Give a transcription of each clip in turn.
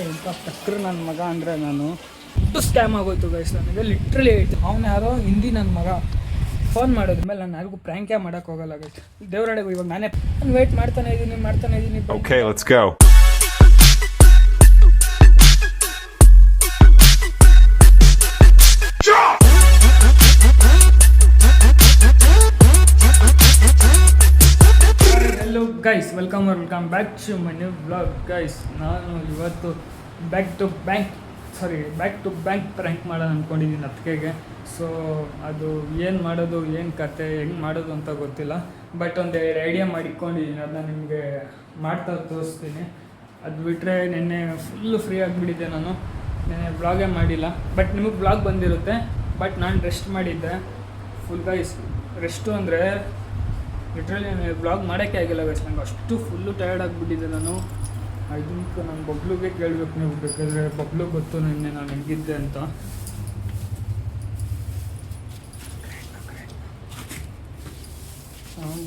ಎಂಥ ಟಕ್ಕರ್ ನನ್ನ ಮಗ ಅಂದರೆ ನಾನು ಸ್ಕ್ಯಾಮ್ ಆಗೋಯ್ತು ಗೈಸ್. ನನಗೆ ಲಿಟ್ರಲಿ ಅವನು ಯಾರೋ ಹಿಂದಿ ನನ್ನ ಮಗ ಫೋನ್ ಮಾಡೋದ್ಮೇಲೆ ನಾನು ಯಾರಿಗೂ ಪ್ರ್ಯಾಂಕೇ ಮಾಡೋಕ್ಕೆ ಹೋಗಲ್ಲ ಗೈಸ್. ದೇವರಡೆಗೂ ಇವಾಗ ನಾನೇ ವೇಟ್ ಮಾಡ್ತಾನೆ ಇದ್ದೀನಿ. Okay, let's go. Hello guys, welcome back to my new blog guys. ನಾನು ಇವತ್ತು ಬ್ಯಾಕ್ ಟು ಬ್ಯಾಂಕ್ ಪ್ರ್ಯಾಂಕ್ ಮಾಡೋಣ ಅಂದ್ಕೊಂಡಿದ್ದೀನಿ ಅತ್ತಿಗೆಗೆ. ಸೊ ಅದು ಏನು ಮಾಡೋದು, ಏನು ಕತೆ, ಹೆಂಗೆ ಮಾಡೋದು ಅಂತ ಗೊತ್ತಿಲ್ಲ. ಬಟ್ ಒಂದೆರಡು ಐಡಿಯಾ ಮಾಡಿಕೊಂಡಿದ್ದೀನಿ, ಅದನ್ನ ನಿಮಗೆ ಮಾಡ್ತಾ ತೋರಿಸ್ತೀನಿ. ಅದು ಬಿಟ್ಟರೆ ನಿನ್ನೆ ಫುಲ್ಲು ಫ್ರೀ ಆಗಿಬಿಟ್ಟಿದ್ದೆ ನಾನು. ನೆನ್ನೆ ಬ್ಲಾಗೇ ಮಾಡಿಲ್ಲ. ಬಟ್ ನಿಮಗೆ ಬ್ಲಾಗ್ ಬಂದಿರುತ್ತೆ. ಬಟ್ ನಾನು ರೆಸ್ಟ್ ಮಾಡಿದ್ದೆ ಫುಲ್ ಗೈಸ್. ರೆಸ್ಟು ಅಂದರೆ ಲಿಟ್ರಲಿ ನಾನು ಬ್ಲಾಗ್ ಮಾಡೋಕ್ಕೆ ಆಗಿಲ್ಲ ಗೈಸ್. ನಂಗೆ ಅಷ್ಟು ಫುಲ್ಲು ಟಯರ್ಡ್ ಆಗಿಬಿಟ್ಟಿದ್ದೆ ನಾನು. ಐ ಥಿಂಕ್ ನಾನು ಬಬ್ಲುಗೆ ಕೇಳಬೇಕು, ನೀವು ಬೇಕಾದರೆ ಬಬ್ಲು ಗೊತ್ತು ನಿನ್ನೆ ನಾನು ಹೆಂಗಿದ್ದೆ ಅಂತ.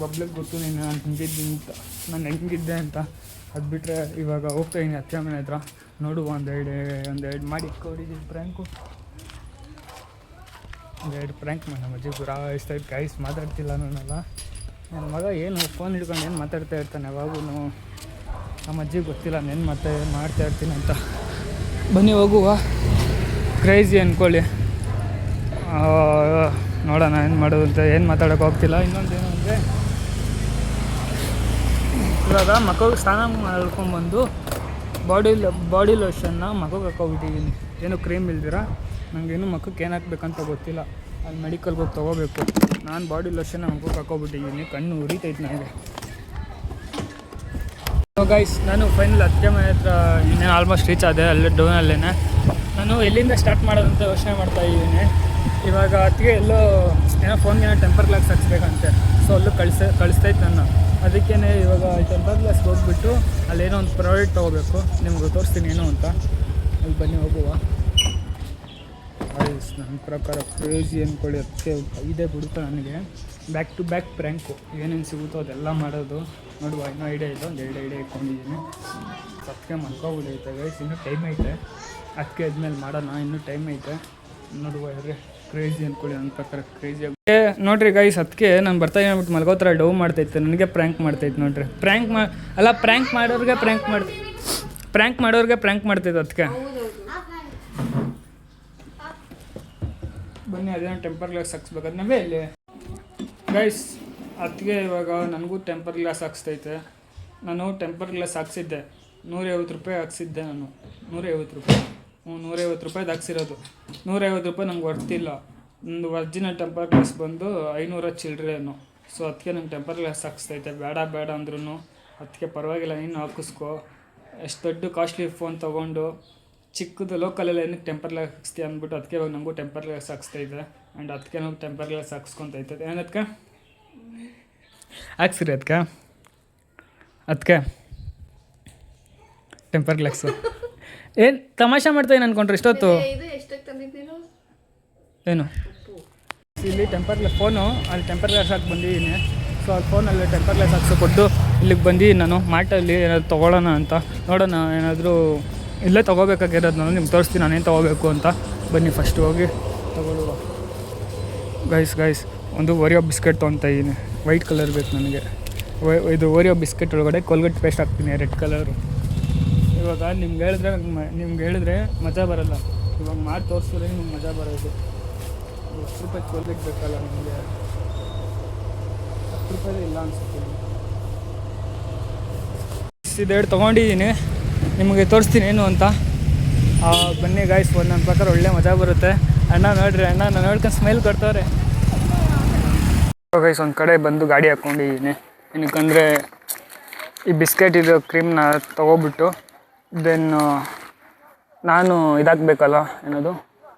ಬಬ್ಲಿಗೆ ಗೊತ್ತು ನೀನು ನಾನು ಹೆಂಗಿದ್ದೆ ಅಂತ. ಅದು ಬಿಟ್ಟರೆ ಇವಾಗ ಹೋಗ್ತಾಯಿದ್ದೀನಿ ಅತ್ತೆ ಮನೆ ಹತ್ರ. ನೋಡುವ ಒಂದೆರಡು ಮಾಡಿ ಇಟ್ಕೊಂಡಿದ್ದೀನಿ ಪ್ರ್ಯಾಂಕು. ಒಂದೆರಡು ಪ್ರ್ಯಾಂಕ್ ಮಾಡಿ ನಮ್ಮ ಅಜ್ಜಿ ಗುರ ಇಷ್ಟ ಗೈಸ್. ಮಾತಾಡ್ತಿಲ್ಲ ನಾನಲ್ಲ, ನನ್ನ ಮಗ ಏನು ಫೋನ್ ಹಿಡ್ಕೊಂಡು ಏನು ಮಾತಾಡ್ತಾ ಇರ್ತಾನೆ ಯಾವಾಗೂ. ನಮ್ಮ ಅಜ್ಜಿಗೆ ಗೊತ್ತಿಲ್ಲ ನಾನು ಮಾಡ್ತಾ ಇರ್ತೀನಿ ಅಂತ. ಬನ್ನಿ ಹೋಗುವ. ಕ್ರೇಜಿ ಅಂದ್ಕೊಳ್ಳಿ, ನೋಡೋಣ ಏನು ಮಾಡೋದು ಅಂತ. ಏನು ಮಾತಾಡೋಕೆ ಹೋಗ್ತಿಲ್ಲ. ಇನ್ನೊಂದೇನು ಅಂದರೆ ಇವಾಗ ಮಕ್ಕಳಿಗೆ ಸ್ನಾನ ಮಾಡ್ಕೊಂಬಂದು ಬಾಡಿ ಲೋಷನ್ನ ಮಕ್ಕಳಿಗೆ ಹಾಕೋಬಿಟ್ಟಿದ್ದೀನಿ. ಏನು ಕ್ರೀಮ್ ಇಲ್ದಿರ. ನನಗೇನು ಮಕ್ಕಕ್ಕೆ ಏನು ಹಾಕ್ಬೇಕಂತ ಗೊತ್ತಿಲ್ಲ. ಅಲ್ಲಿ ಮೆಡಿಕಲ್ಗೆ ಹೋಗಿ ತೊಗೋಬೇಕು. ನಾನು ಬಾಡಿ ಲೋಷನ್ನ ಮಕ್ಕಕ್ಕೆ ಹಾಕೋಬಿಟ್ಟಿದ್ದೀನಿ. ಕಣ್ಣು ಉರಿತೈತೆ ನನಗೆ. ಗೈಸ್, ನಾನು ಫೈನಲ್ ಅತ್ತೆ ಮನೆ ಹತ್ರ ಇನ್ನೇನು ಆಲ್ಮೋಸ್ಟ್ ರೀಚ್ ಆದೆ. ಅಲ್ಲೇ ಡೌನಲ್ಲೇ ನಾನು ಎಲ್ಲಿಂದ ಸ್ಟಾರ್ಟ್ ಮಾಡೋದಂತ ಯೋಚನೆ ಮಾಡ್ತಾಯಿದ್ದೀನಿ. ಇವಾಗ ಅತ್ತಿಗೆ ಎಲ್ಲೋ ಏನೋ ಫೋನ್ಗೆ ಟೆಂಪರ್ ಗ್ಲಾಸ್ ಹಾಕ್ಸ್ಬೇಕಂತೆ. ಸೊ ಅಲ್ಲೂ ಕಳಿಸ್ತೈತೆ ನನ್ನ. ಅದಕ್ಕೇ ಇವಾಗ ಟೆಂಪರ್ ಗ್ಲಾಸ್ಗೆ ಹೋಗ್ಬಿಟ್ಟು ಅಲ್ಲೇನೋ ಒಂದು ಪ್ರಾಡಕ್ಟ್ ತೊಗೋಬೇಕು. ನಿಮ್ಗೆ ತೋರಿಸ್ತೀನಿ ಏನು ಅಂತ. ಅಲ್ಲಿ ಬನ್ನಿ ಹೋಗುವ. ಗೈಸ್, ನನ್ನ ಪ್ರಕಾರ ಕ್ರೇಜಿ ಅಂದ್ಕೊಳ್ಳಿ. ಅದಕ್ಕೆ ಇದೇ ಬಿಡುತ್ತೆ ನನಗೆ. ಬ್ಯಾಕ್ ಟು ಬ್ಯಾಕ್ ಪ್ರ್ಯಾಂಕು ಏನೇನು ಸಿಗುತ್ತೋ ಅದೆಲ್ಲ ಮಾಡೋದು. ನೋಡುವ, ಇನ್ನೂ ಐಡಿಯಾ ಇದೆ. ಒಂದೆರಡು ಐಡಿಯಾ ಇಟ್ಕೊಂಡಿದ್ದೀನಿ. ಅದಕ್ಕೆ ಮಲ್ಕೊಬಿಡೈತೆ ಗೈಸ್. ಇನ್ನೂ ಟೈಮ್ ಐತೆ. ಅದಕ್ಕೆ ಆದ್ಮೇಲೆ ಮಾಡೋಣ, ಇನ್ನೂ ಟೈಮ್ ಐತೆ. ನೋಡುವ ಯಾರೇ ಕ್ರೇಜಿ ಅಂದ್ಕೊಳ್ಳಿ. ನನ್ನ ಪ್ರಕಾರ ಕ್ರೇಜಿ ಆಗಿ ನೋಡಿರಿ ಗೈಸ್. ಅದಕ್ಕೆ ನಾನು ಬರ್ತಾ ಹೇಳ್ಬಿಟ್ಟು ಮಲ್ಗೋತ್ರ ಡವ್ ಮಾಡ್ತೈತೆ. ನನಗೆ ಪ್ರ್ಯಾಂಕ್ ಮಾಡ್ತೈತೆ ನೋಡಿರಿ. ಪ್ರ್ಯಾಂಕ್ ಮಾಡೋರಿಗೆ ಪ್ರ್ಯಾಂಕ್ ಮಾಡ್ತೈತೆ ಅದಕ್ಕೆ. ಬನ್ನಿ, ಅದೇನೋ ಟೆಂಪರ್ ಗ್ಲಾಸ್ ಹಾಕ್ಸ್ಬೇಕಾದ್ರೆ ನಾವೇ ಇಲ್ಲಿ ಗೈಸ್. ಅದಕ್ಕೆ ಇವಾಗ ನನಗೂ ಟೆಂಪರ್ ಗ್ಲಾಸ್ ಹಾಕ್ಸ್ತೈತೆ. ನಾನು ಟೆಂಪರ್ ಗ್ಲಾಸ್ ಹಾಕ್ಸಿದ್ದೆ, 150 ರೂಪಾಯಿ ಹಾಕ್ಸಿದ್ದೆ ನಾನು. 150 ರೂಪಾಯಿ. 150 ರೂಪಾಯ್ದು ಹಾಕ್ಸಿರೋದು. 150 ರೂಪಾಯಿ ನಂಗೆ ವರ್ತಿಲ್ಲ. ಒಂದು ಒರಿಜಿನಲ್ ಟೆಂಪರ್ ಗ್ಲಾಸ್ ಬಂದು 500 ಚಿಲ್ಲರೆನು. ಸೊ ಅದಕ್ಕೆ ನಂಗೆ ಟೆಂಪರ್ ಗ್ಲಾಸ್ ಹಾಕ್ಸ್ತೈತೆ. ಬೇಡ ಅಂದ್ರೂ ಅದಕ್ಕೆ ಪರವಾಗಿಲ್ಲ, ನೀನು ಹಾಕಿಸ್ಕೊ. ಎಷ್ಟು ದೊಡ್ಡ ಕಾಸ್ಟ್ಲಿ ಫೋನ್ ತೊಗೊಂಡು ಚಿಕ್ಕದು ಲೋಕಲಲ್ಲಿ ಏನಕ್ಕೆ ಟೆಂಪರ್ ಗ್ಲಾಸ್ ಹಾಕ್ಸ್ತೀಯ ಅಂದ್ಬಿಟ್ಟು ಅದಕ್ಕೆ ಇವಾಗ ನನಗೂ ಟೆಂಪರ್ ಗ್ಲಾಸ್ ಹಾಕ್ಸ್ತೈತೆ. ಆ್ಯಂಡ್ ಅದಕ್ಕೆ ನಾವು ಟೆಂಪರ್ ಗ್ಲಾಸ್ ಹಾಕ್ಸ್ಕೊತೈತೆ. ಏನದಕ್ಕೆ ಹಾಕ್ಸಿರಿ ಅದಕ್ಕೆ ಟೆಂಪರ್ ಗ್ಲಾಸು. ಏನು ತಮಾಷೆ ಮಾಡ್ತಾಯಿನಿ ಅಂದ್ಕೊಂಡ್ರೆ ಇಷ್ಟೊತ್ತು. ಏನು ಇಲ್ಲಿ ಟೆಂಪರ್ ಗ್ಲಾಸ್ ಫೋನು ಅಲ್ಲಿ ಟೆಂಪರ್ ಗ್ಲಾಸ್ ಹಾಕಿ ಬಂದಿದ್ದೀನಿ. ಸೊ ಅಲ್ಲಿ ಫೋನಲ್ಲಿ ಟೆಂಪರ್ ಗ್ಲಾಸ್ ಹಾಕ್ಸೋಕೊಟ್ಟು ಇಲ್ಲಿಗೆ ಬಂದಿದ್ದೀನಿ ನಾನು. ಮಾರ್ಟಲ್ಲಿ ಏನಾದ್ರು ತೊಗೊಳ್ಳೋಣ ಅಂತ. ನೋಡೋಣ ಏನಾದರೂ ಇಲ್ಲೇ ತೊಗೋಬೇಕಾಗಿರೋದು. ನಾನು ನಿಮ್ಗೆ ತೋರಿಸ್ತೀನಿ ನಾನೇನು ತೊಗೋಬೇಕು ಅಂತ. ಬನ್ನಿ ಫಸ್ಟ್ ಹೋಗಿ ತೊಗೊಳ್ಳುವ. ಗೈಸ್ ಒಂದು ಓರಿಯೋ ಬಿಸ್ಕೆಟ್ ತೊಗೊತಾಯಿದ್ದೀನಿ. ವೈಟ್ ಕಲರ್ ಬೇಕು ನನಗೆ. ಇದು ಓರಿಯೋ ಬಿಸ್ಕೆಟ್ ಒಳಗಡೆ ಕೋಲ್ಗೇಟ್ ಪೇಸ್ಟ್ ಹಾಕ್ತೀನಿ, ರೆಡ್ ಕಲರು. ಇವಾಗ ನಿಮ್ಗೆ ಹೇಳಿದ್ರೆ ಮಜಾ ಬರೋಲ್ಲ. ಇವಾಗ ಮಾಡಿ ತೋರಿಸಿದ್ರೆ ನಿಮ್ಗೆ ಮಜಾ ಬರೋದು. 10 ರೂಪಾಯಿ ಕೋಲ್ಗೇಟ್ ಬೇಕಲ್ಲ ನಿಮಗೆ. 10 ರೂಪಾಯಿ ಇಲ್ಲ ಅನಿಸುತ್ತೆ. ಇದೆರಡು ತೊಗೊಂಡಿದ್ದೀನಿ, ನಿಮಗೆ ತೋರಿಸ್ತೀನಿ ಏನು ಅಂತ. ಬನ್ನಿ ಗೈಸ್. ನನ್ನ ಪ್ರಕಾರ ಒಳ್ಳೆ ಮಜಾ ಬರುತ್ತೆ. ಅಣ್ಣ ನೋಡ್ರಿ, ಅಣ್ಣ ನಾನು ನೋಡ್ಕೊಂಡು ಸ್ಮೈಲ್ ಕೊಡ್ತವ್ರೆ ಗೈಸ್. ಒಂದು ಕಡೆ ಬಂದು ಗಾಡಿ ಹಾಕ್ಕೊಂಡಿದ್ದೀನಿ. ಏನಕ್ಕಂದರೆ ಈ ಬಿಸ್ಕೆಟ್ ಇದು ಕ್ರೀಮ್ನ ತೊಗೊಬಿಟ್ಟು ದೆನ್ ನಾನು ಇದಾಗಬೇಕಲ್ಲ, ಏನದು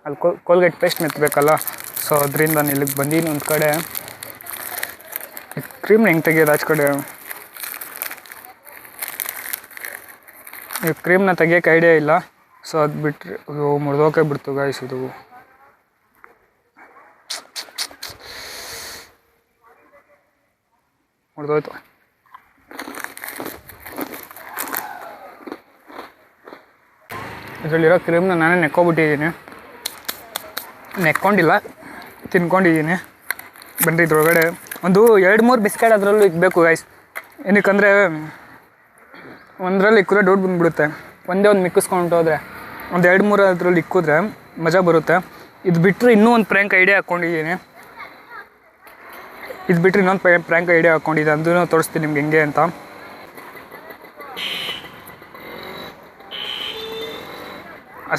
ಅಲ್ಲಿ ಕೋಲ್ಗೇಟ್ ಪೇಸ್ಟ್ ಮೆತ್ತಬೇಕಲ್ಲ. ಸೊ ಅದರಿಂದ ನಾನು ಇಲ್ಲಿಗೆ ಬಂದೀನಿ. ಒಂದು ಕಡೆ ಈ ಕ್ರೀಮ್ನ ಹೆಂಗೆ ತೆಗಿಯೋದು ಆಚೆ ಕಡೆ. ಈ ಕ್ರೀಮ್ನ ತೆಗಿಯೋಕ್ಕೆ ಐಡಿಯಾ ಇಲ್ಲ. ಸೊ ಅದು ಬಿಟ್ಟರೆ ಮುರಿದೋಕೆ ಬಿಡ್ತು ಗೈಸ್. ಇದು ಮುರಿದೋಯ್ತು. ಇದರಲ್ಲಿರೋ ಕ್ರೀಮ್ನ ನಾನೇ ನೆಕ್ಕೊಬಿಟ್ಟಿದ್ದೀನಿ, ನೆಕ್ಕೊಂಡಿಲ್ಲ, ತಿನ್ಕೊಂಡಿದ್ದೀನಿ. ಬನ್ರಿ ಇದ್ರೊಳಗಡೆ ಒಂದು 2-3 ಬಿಸ್ಕೆಟ್ ಅದರಲ್ಲೂ ಇಕ್ಬೇಕು ಗೈಸ್. ಏನಕ್ಕಂದರೆ ಒಂದರಲ್ಲಿ ಇಕ್ಕಿದ್ರೆ ಡೌಟ್ ಬಂದುಬಿಡುತ್ತೆ. ಒಂದೇ ಒಂದು ಮಿಕ್ಕಿಸ್ಕೊಂಡು ಹೋದರೆ ಒಂದು 2-3 ಅದರಲ್ಲಿ ಇಕ್ಕಿದ್ರೆ ಮಜಾ ಬರುತ್ತೆ. ಇದು ಬಿಟ್ಟರೆ ಇನ್ನೂ ಒಂದು ಪ್ರ್ಯಾಂಕ್ ಐಡಿಯಾ ಹಾಕ್ಕೊಂಡಿದ್ದೀನಿ. ಇದು ಬಿಟ್ಟರೆ ಇನ್ನೊಂದು ಪ್ರ್ಯಾಂಕ್ ಐಡಿಯಾ ಹಾಕ್ಕೊಂಡಿದ್ದೆ, ಅದನ್ನು ತೋರಿಸ್ತೀನಿ ನಿಮ್ಗೆ ಹೆಂಗೆ ಅಂತ.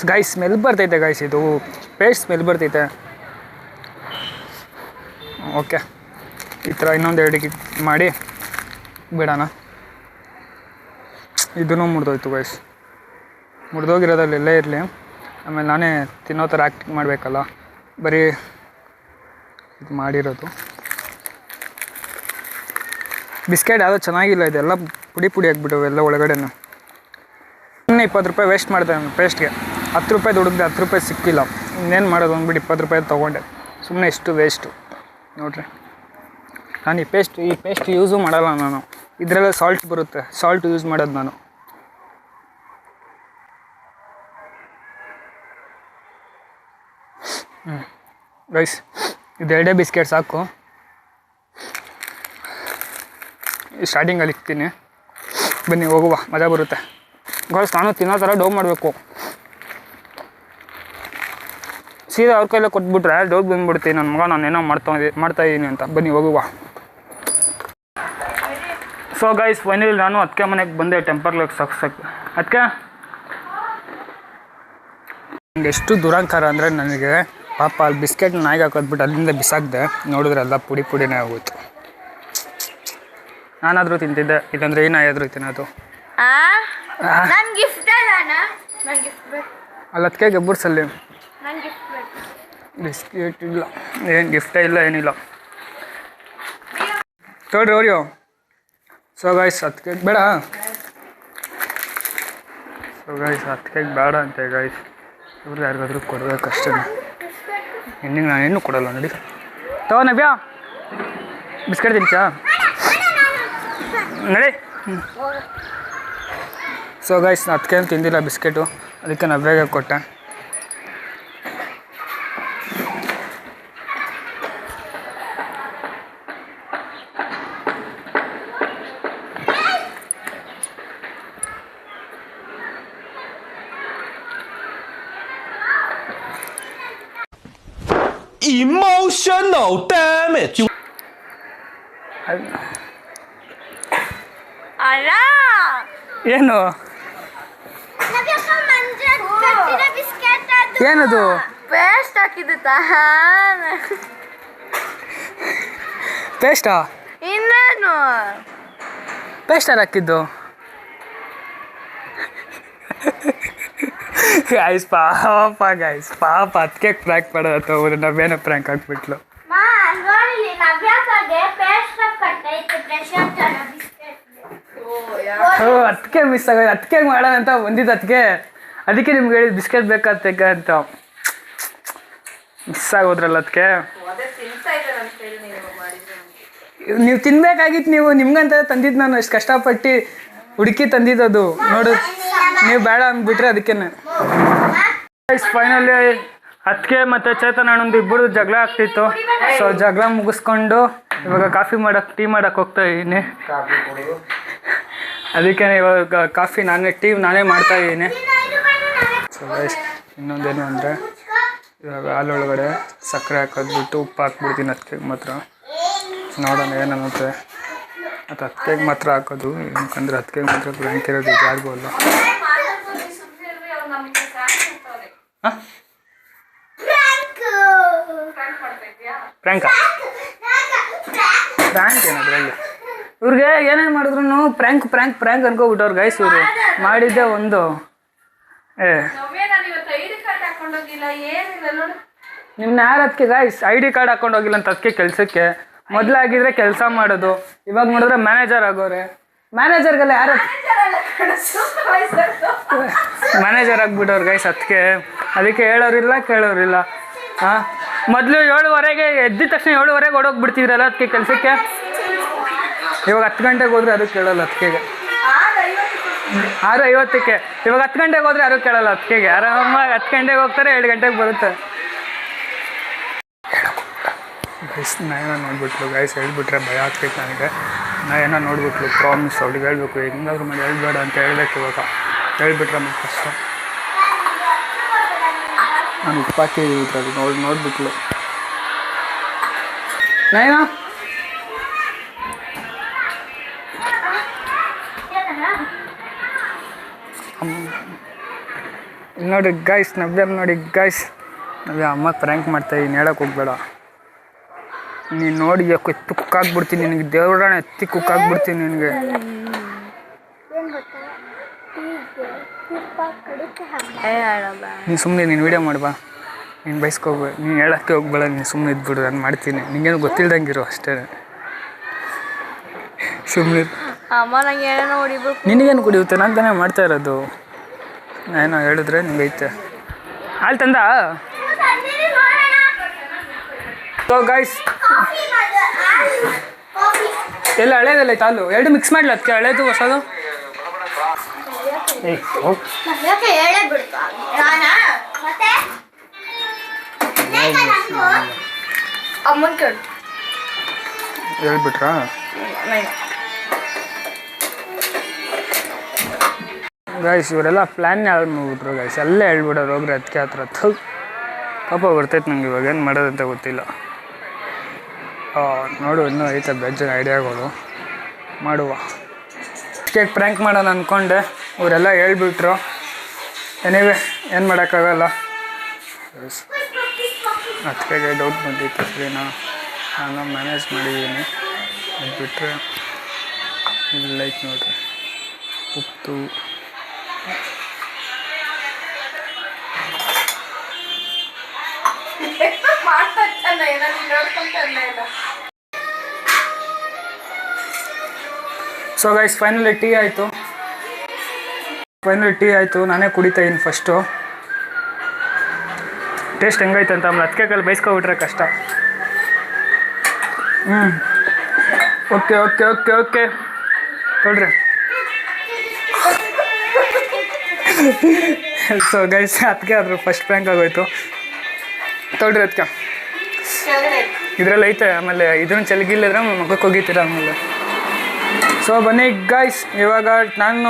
ಗಾಯ್ಸ್ ಸ್ಮೆಲ್ ಬರ್ತೈತೆ ಗಾಯ್ಸ್, ಇದು ಪೇಸ್ಟ್ ಸ್ಮೆಲ್ ಬರ್ತೈತೆ. ಓಕೆ, ಈ ಥರ ಇನ್ನೊಂದು 2 ಮಾಡಿ ಬಿಡೋಣ. ಇದೂ ಮುರಿದೋಯ್ತು ಗೈಸ್. ಮುರಿದೋಗಿರೋದ್ರಲ್ಲಿ ಎಲ್ಲೇ ಇರಲಿ, ಆಮೇಲೆ ನಾನೇ ತಿನ್ನೋ ಥರ ಆ್ಯಕ್ಟಿಂಗ್ ಮಾಡಬೇಕಲ್ಲ, ಬರೀ ಇದು ಮಾಡಿರೋದು. ಬಿಸ್ಕೆಟ್ ಯಾವುದೋ ಚೆನ್ನಾಗಿಲ್ಲ, ಇದೆಲ್ಲ ಪುಡಿ ಆಗಿಬಿಟ್ಟು ಎಲ್ಲ ಒಳಗಡೆನೂ. ಇನ್ನೂ 20 ರೂಪಾಯಿ ವೇಸ್ಟ್ ಮಾಡಿದೆ ನಾನು ಪೇಸ್ಟ್ಗೆ. 10 ರೂಪಾಯಿ ದುಡಿದೆ, 10 ರೂಪಾಯಿ ಸಿಕ್ಕಿಲ್ಲ. ಇನ್ನೇನು ಮಾಡೋದು ಅಂದ್ಬಿಟ್ಟು 20 ರೂಪಾಯಿ ತೊಗೊಂಡೆ. ಸುಮ್ಮನೆ ಎಷ್ಟು ವೇಸ್ಟು ನೋಡಿರಿ. ನಾನು ಈ ಪೇಸ್ಟ್ ಯೂಸು ಮಾಡಲ್ಲ ನಾನು. ಇದರಲ್ಲೇ ಸಾಲ್ಟ್ ಬರುತ್ತೆ, ಸಾಲ್ಟ್ ಯೂಸ್ ಮಾಡೋದು ನಾನು. ಗೈಸ್ ಇದು 2 ಬಿಸ್ಕೆಟ್ ಸಾಕು. ಸ್ಟಾರ್ಟಿಂಗಲ್ಲಿ ಇಕ್ತೀನಿ, ಬನ್ನಿ ಹೋಗುವ, ಮಜಾ ಬರುತ್ತೆ. ಗೈಸ್ ನಾನು ತಿನ್ನೋ ಥರ ಡೌ ಮಾಡಬೇಕು. ಸೀದಾ ಅವ್ರ ಕೈಲೇ ಕೊಟ್ಬಿಟ್ರೆ ಡೌಟ್ ಬಂದುಬಿಡ್ತೀನಿ, ನನ್ನ ಮಗ ನಾನೇನೋ ಮಾಡ್ತಾಯಿದ್ದೀನಿ ಅಂತ. ಬನ್ನಿ ಹೋಗುವ. ಸೊ ಗೈಸ್ ಫೈನಲಿ ನಾನು ಅದಕ್ಕೆ ಮನೆಗೆ ಬಂದೆ, ಟೆಂಪರ್ ಗ್ಲಾಸ್ ಸಾಕ್ಸಕ್ಕೆ. ಅದಕ್ಕೆ ನನಗೆ ಎಷ್ಟು ದುರಂಕಾರ ಅಂದರೆ, ನನಗೆ ಪಾಪ ಅಲ್ಲಿ ಬಿಸ್ಕೆಟ್ ನಾಯಿಗೆ ಹಾಕೋದ್ಬಿಟ್ಟು ಅಲ್ಲಿಂದ ಬಿಸಾಕ್ದೆ. ನೋಡಿದ್ರೆ ಎಲ್ಲ ಪುಡಿನೇ ಆಗೋಯ್ತು. ನಾನಾದರೂ ತಿಂತಿದ್ದೆ, ಇದಂದರೆ ಈ ನಾಯಿ ಆದರೂ ತಿನ್ನೋದು. ಅಲ್ಲಿ ಅದಕ್ಕೆ ಗಬ್ಬರ್ಸಲ್ಲಿ ಬಿಸ್ಕೆಟ್ ಇಲ್ಲ, ಏನು ಗಿಫ್ಟೇ ಇಲ್ಲ, ಏನಿಲ್ಲ. ತೋಡ್ರಿ ಅವ್ರಿಯೋ. ಸೊ ಗೈಸ್ ಅದಕ್ಕೆ ಬೇಡ, ಬೇಡ ಅಂತೆ ಗೈಸ್. ಇವ್ರು ಯಾರಿಗಾದ್ರೂ ಕೊಡಬೇಕಷ್ಟೇ. ಹೆಣ್ಣಿಗೆ ನಾನೇನು ಕೊಡಲ್ಲ ನೋಡಿ. ತಗೋ ನವ್ಯಾ, ಬಿಸ್ಕೆಟ್ ತಿನ್ಸಾ ನಡಿ. ಸೊ ಗೈಸ್ ಅದಕ್ಕೇನು ತಿಂದಿಲ್ಲ ಬಿಸ್ಕೆಟು, ಅದಕ್ಕೆ ನವ್ಯಾಗೆ ಕೊಟ್ಟೆ. Emotional damage. ಏನು ಏನದು ಪೇಸ್ಟ್ ಹಾಕಿದ್ದು ಪೇಸ್ಟಾ? ಇನ್ನೇನು ಪೇಸ್ಟ್ ಯಾರು ಹಾಕಿದ್ದು? ಗೈಸ್ ಪಾಪ ಅದಕ್ಕೆ ಪ್ರ್ಯಾಂಕ್ ಮಾಡೋದು. ಅವ್ರು ನವ್ಯಾನ ಪ್ರ್ಯಾಂಕ್ ಹಾಕ್ಬಿಟ್ಲು. ಅದಕ್ಕೆ ಮಿಸ್ ಆಗೋದು, ಅದಕ್ಕೆ ಮಾಡೋಣ ಅಂತ ಬಂದಿದ್ದು. ಅದಕ್ಕೆ ನಿಮ್ಗೆ ಹೇಳಿದ ಬಿಸ್ಕೆಟ್ ಬೇಕಾಗ್ತಕ್ಕ ಅಂತ. ಮಿಸ್ ಆಗೋದ್ರಲ್ಲ ಅದಕ್ಕೆ. ನೀವು ತಿನ್ಬೇಕಾಗಿತ್ತು, ನಿಮ್ಗಂತ ತಂದಿದ್ದು. ನಾನು ಎಷ್ಟು ಕಷ್ಟಪಟ್ಟು ಹುಡುಕಿ ತಂದಿದ್ದು ನೋಡು, ನೀವು ಬೇಡ ಅಂದ್ಬಿಟ್ರೆ ಅದಕ್ಕೇನೆ. ಫೈನಲಿ ಅದಕ್ಕೆ ಮತ್ತು ಚೇತನ್ ಅಣ್ಣಂದು ಇಬ್ಬರು ಜಗಳ ಆಗ್ತಿತ್ತು. ಸೊ ಜಗಳ ಮುಗಿಸ್ಕೊಂಡು ಇವಾಗ ಟೀ ಮಾಡಕ್ಕೆ ಹೋಗ್ತಾ ಇದ್ದೀನಿ. ಅದಕ್ಕೆ ಇವಾಗ ಟೀ ನಾನೇ ಮಾಡ್ತಾ ಇದ್ದೀನಿ. ಸೊ ಇನ್ನೊಂದೇನು ಅಂದರೆ, ಇವಾಗ ಹಾಲೊಳಗಡೆ ಸಕ್ಕರೆ ಹಾಕೋದ್ಬಿಟ್ಟು ಉಪ್ಪು ಹಾಕ್ಬಿಡ್ತೀನಿ. ಅದಕ್ಕೆ ಮಾತ್ರ ನೋಡೋಣ ಏನನ್ನುತ್ತೆ. ಮತ್ತು ಅದಕ್ಕೆ ಮಾತ್ರ ಹಾಕೋದು, ಯಾಕಂದರೆ ಅದಕ್ಕೆ ಮಾತ್ರ ಬ್ಲ್ಯಾಂಕ್ ಇರೋದು, ಯಾರಿಗೂ ಅಲ್ಲ. ಹಾಂ ಪ್ರ್ಯಾಂಕ್ ಏನದ್ರಲ್ಲಿ? ಇವ್ರಿಗೆ ಏನೇನು ಮಾಡಿದ್ರು ಪ್ರ್ಯಾಂಕ್ ಅನ್ಕೋಬಿಟ್ಟವ್ರು ಗೈಸ್. ಇವರು ಮಾಡಿದ್ದೆ ಒಂದು. ನಿಮ್ಮನ್ನ ಯಾರು ಅದಕ್ಕೆ ಗೈಸ್ ID ಕಾರ್ಡ್ ಹಾಕೊಂಡು ಹೋಗಿಲ್ಲ ಅಂತ ಅದಕ್ಕೆ ಕೆಲಸಕ್ಕೆ. ಮೊದಲಾಗಿದ್ರೆ ಕೆಲಸ ಮಾಡೋದು, ಇವಾಗ ನೋಡಿದ್ರೆ ಮ್ಯಾನೇಜರ್ ಆಗೋರೆ. ಮ್ಯಾನೇಜರ್ಗೆಲ್ಲ ಯಾರು ಮ್ಯಾನೇಜರ್ ಆಗ್ಬಿಟ್ಟವ್ರು ಗೈಸ್. ಅದಕ್ಕೆ ಹೇಳೋರಿಲ್ಲ ಕೇಳೋರಿಲ್ಲ. ಹಾಂ ಮೊದಲು 7:15 ಎದ್ದ ತಕ್ಷಣ 7:15 ಓಡೋಗ್ಬಿಡ್ತಿದ್ರಲ್ಲ ಅದಕ್ಕೆ ಕೆಲಸಕ್ಕೆ. ಇವಾಗ 10 ಗಂಟೆಗೆ ಹೋದ್ರೆ ಅದಕ್ಕೆ ಕೇಳೋಲ್ಲ. ಅದಕ್ಕೆ 6:50ಕ್ಕೆ. ಇವಾಗ 10 ಗಂಟೆಗೆ ಹೋದರೆ ಯಾರು ಕೇಳಲ್ಲ. 10ಗೆ ಆರಾಮಾಗಿ 10 ಗಂಟೆಗೆ ಹೋಗ್ತಾರೆ, 2 ಗಂಟೆಗೆ ಬರುತ್ತೆ. ಗೈಸ್ ನಯನ ನೋಡ್ಬಿಟ್ಲು. ಗೈಸ್ ಹೇಳ್ಬಿಟ್ರೆ ಭಯ ಆಗ್ತೈತೆ ನನಗೆ. ನಯನ ನೋಡ್ಬಿಟ್ಲು. ಪ್ರಾಮಿಸ್ ಅವ್ಳಿಗೆ ಹೇಳ್ಬೇಕು, ಹೆಂಗಾದ್ರೂ ಮಾಡಿ ಹೇಳ್ಬೇಡ ಅಂತ ಹೇಳ್ಬೇಕು. ಇವಾಗ ಹೇಳ್ಬಿಟ್ರೆ ಮತ್ತೆ ಕಷ್ಟ. ನಾನು ಉಪ್ಪಾಕಿ ಇದ್ರಲ್ಲಿ ನೋಡ್ಬಿಟ್ಲು. ನಯನ ನೋಡಿ ಗೈಸ್, ನವ್ಯ ನೋಡಿ ಗೈಸ್, ನವ್ಯ ಅಮ್ಮ ಪ್ರ್ಯಾಂಕ್ ಮಾಡ್ತಾಯಿದ್ದೀನಿ, ಹೇಳಕ್ಕೆ ಹೋಗ್ಬೇಡ. ನೀನು ನೋಡಿ ಎತ್ತಿ ಕುಕ್ಕಾಗ್ಬಿಡ್ತೀನಿ ನಿನಗೆ, ದೇವ್ರಣ ಎತ್ತಿ ಕುಕ್ಕಾಗ್ಬಿಡ್ತೀನಿ ನಿನಗೆ. ನೀನು ಸುಮ್ಮನೆ ನೀನು ವೀಡಿಯೋ ಮಾಡ್ಬಾ, ನೀನು ಬೈಸ್ಕೋಬೇಡ, ನೀನು ಹೇಳೋಕ್ಕೆ ಹೋಗ್ಬೇಡ, ನೀನು ಸುಮ್ಮನೆ ಇದ್ಬಿಡು, ನಾನು ಮಾಡ್ತೀನಿ. ನಿಂಗೇನು ಗೊತ್ತಿಲ್ದಂಗಿರು ಅಷ್ಟೇ, ಸುಮ್ಮನೆ. ನಿನಗೇನು ಕುಡಿಯುತ್ತೆ, ನಾನು ತಾನೇ ಮಾಡ್ತಾ ಇರೋದು. ಏನೋ ಹೇಳಿದ್ರೆ ನಿಂಗೈತೆ. ಹಾಲು ತಂದ. ಸೊ ಗೈಸ್, ಎಲ್ಲ ಹಳೇದಲ್ಲ ಐತೆ ಹಾಲು, ಎರಡು ಮಿಕ್ಸ್ ಮಾಡಲಿ. ಅದಕ್ಕೆ ಹಳೇದು ಹೊಸದು. ಹೇಳ್ಬಿಟ್ರಾ? ಗೈಸ್ ಇವರೆಲ್ಲ ಪ್ಲ್ಯಾನ್ ಯಾರು ಮಾಡ್ಬಿಟ್ರು ಗೈಸ್, ಎಲ್ಲ ಹೇಳ್ಬಿಡೋರು ಹೋಗ್ರಿ ಅದಕ್ಕೆ ಹತ್ರ. ಪಾಪ ಬರ್ತೈತೆ ನಂಗೆ, ಇವಾಗ ಏನು ಮಾಡೋದಂತ ಗೊತ್ತಿಲ್ಲ. ನೋಡು, ಇನ್ನೂ ಐತೆ ಬೇಜಾರು ಐಡಿಯಾಗಳು, ಮಾಡುವ. ಕೇಕ್ ಪ್ರ್ಯಾಂಕ್ ಮಾಡೋಣ ಅಂದ್ಕೊಂಡೆ, ಇವರೆಲ್ಲ ಹೇಳ್ಬಿಟ್ರು. ಎನಿವೆ ಏನು ಮಾಡೋಕ್ಕಾಗಲ್ಲ. ಅದಕ್ಕೆ ಡೌಟ್ ಬಂದಿತ್ತು, ಸರಿನಾ? ನಾನು ಮ್ಯಾನೇಜ್ ಮಾಡಿದ್ದೀನಿ. ಅದು ಬಿಟ್ಟರೆ ಇಲ್ಲ ಐತೆ ನೋಡ್ರಿ, ಉಪ್ಪು. ಸೊ ಗೈಸ್ ಫೈನಲಿ ಟೀ ಆಯಿತು. ನಾನೇ ಕುಡಿತಾ ಇದ್ದೀನಿ ಫಸ್ಟು. ಟೇಸ್ಟ್ ಹೆಂಗೈತೆ ಅಂತ ಆಮೇಲೆ ಅದಕ್ಕೆ ಕಲ್ಲಿ ಬೈಸ್ಕೊಬಿಟ್ರೆ ಕಷ್ಟ. ಓಕೆ ತೊಳ್ರಿ. ಸೊ ಗೈಸ್ ಅದಕ್ಕೆ ಅದ್ರ ಫಸ್ಟ್ ಪ್ರ್ಯಾಂಕ್ ಆಗೋಯ್ತು. ತೊಳ್ರಿ ಅದಕ್ಕೆ ಇದ್ರಲ್ಲಿ ಐತೆ. ಆಮೇಲೆ ಇದನ್ನು ಚಲಗಿಲ್ಲಿದ್ರೆ ಮಗಕ್ಕೆ ಹೋಗಿತೀರ ಆಮೇಲೆ. ಸೊ ಬನ್ನಿ ಗೈಸ್, ಇವಾಗ ನಾನು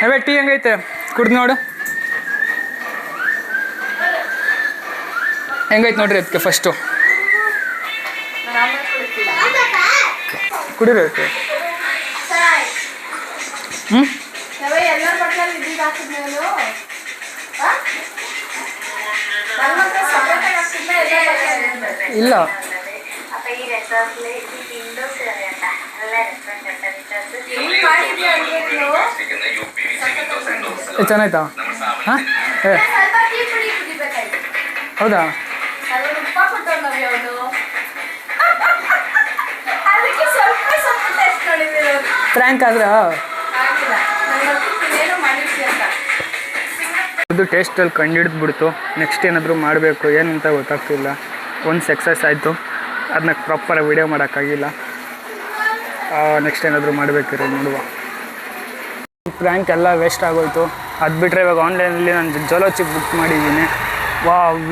ಅವೇ ಟೀ ಹೆಂಗೈತೆ ಕುಡ್ದು ನೋಡು. ಹೆಂಗೈತೆ ನೋಡ್ರಿ ಅದಕ್ಕೆ ಫಸ್ಟು ಕುಡಿಬೇಕು. ಇಲ್ಲ ಚೆನ್ನಾಯ್ತಾ? ಹಾಂ ಹೌದಾ? ಫ್ರ್ಯಾಂಕ್ ಆದ್ರೆ ಇದು ಟೇಸ್ಟಲ್ಲಿ ಕಂಡುಹಿಡಿದ್ಬಿಡ್ತು. ನೆಕ್ಸ್ಟ್ ಏನಾದರೂ ಮಾಡಬೇಕು ಏನಂತ ಗೊತ್ತಾಗ್ತಿಲ್ಲ. ಒಂದು ಸಕ್ಸಸ್ ಆಯಿತು, ಅದನ್ನ ಪ್ರಾಪರಾಗಿ ವೀಡಿಯೋ ಮಾಡೋಕ್ಕಾಗಿಲ್ಲ. ನೆಕ್ಸ್ಟ್ ಏನಾದರೂ ಮಾಡಬೇಕಿರೋ ನೋಡುವ. ಪ್ರ್ಯಾಂಕ್ ಎಲ್ಲ ವೇಸ್ಟ್ ಆಗೋಯ್ತು. ಅದು ಬಿಟ್ಟರೆ ಇವಾಗ ಆನ್ಲೈನಲ್ಲಿ ನಾನು ಜೋಲೋ ಚಿಪ್ ಬುಕ್ ಮಾಡಿದ್ದೀನಿ.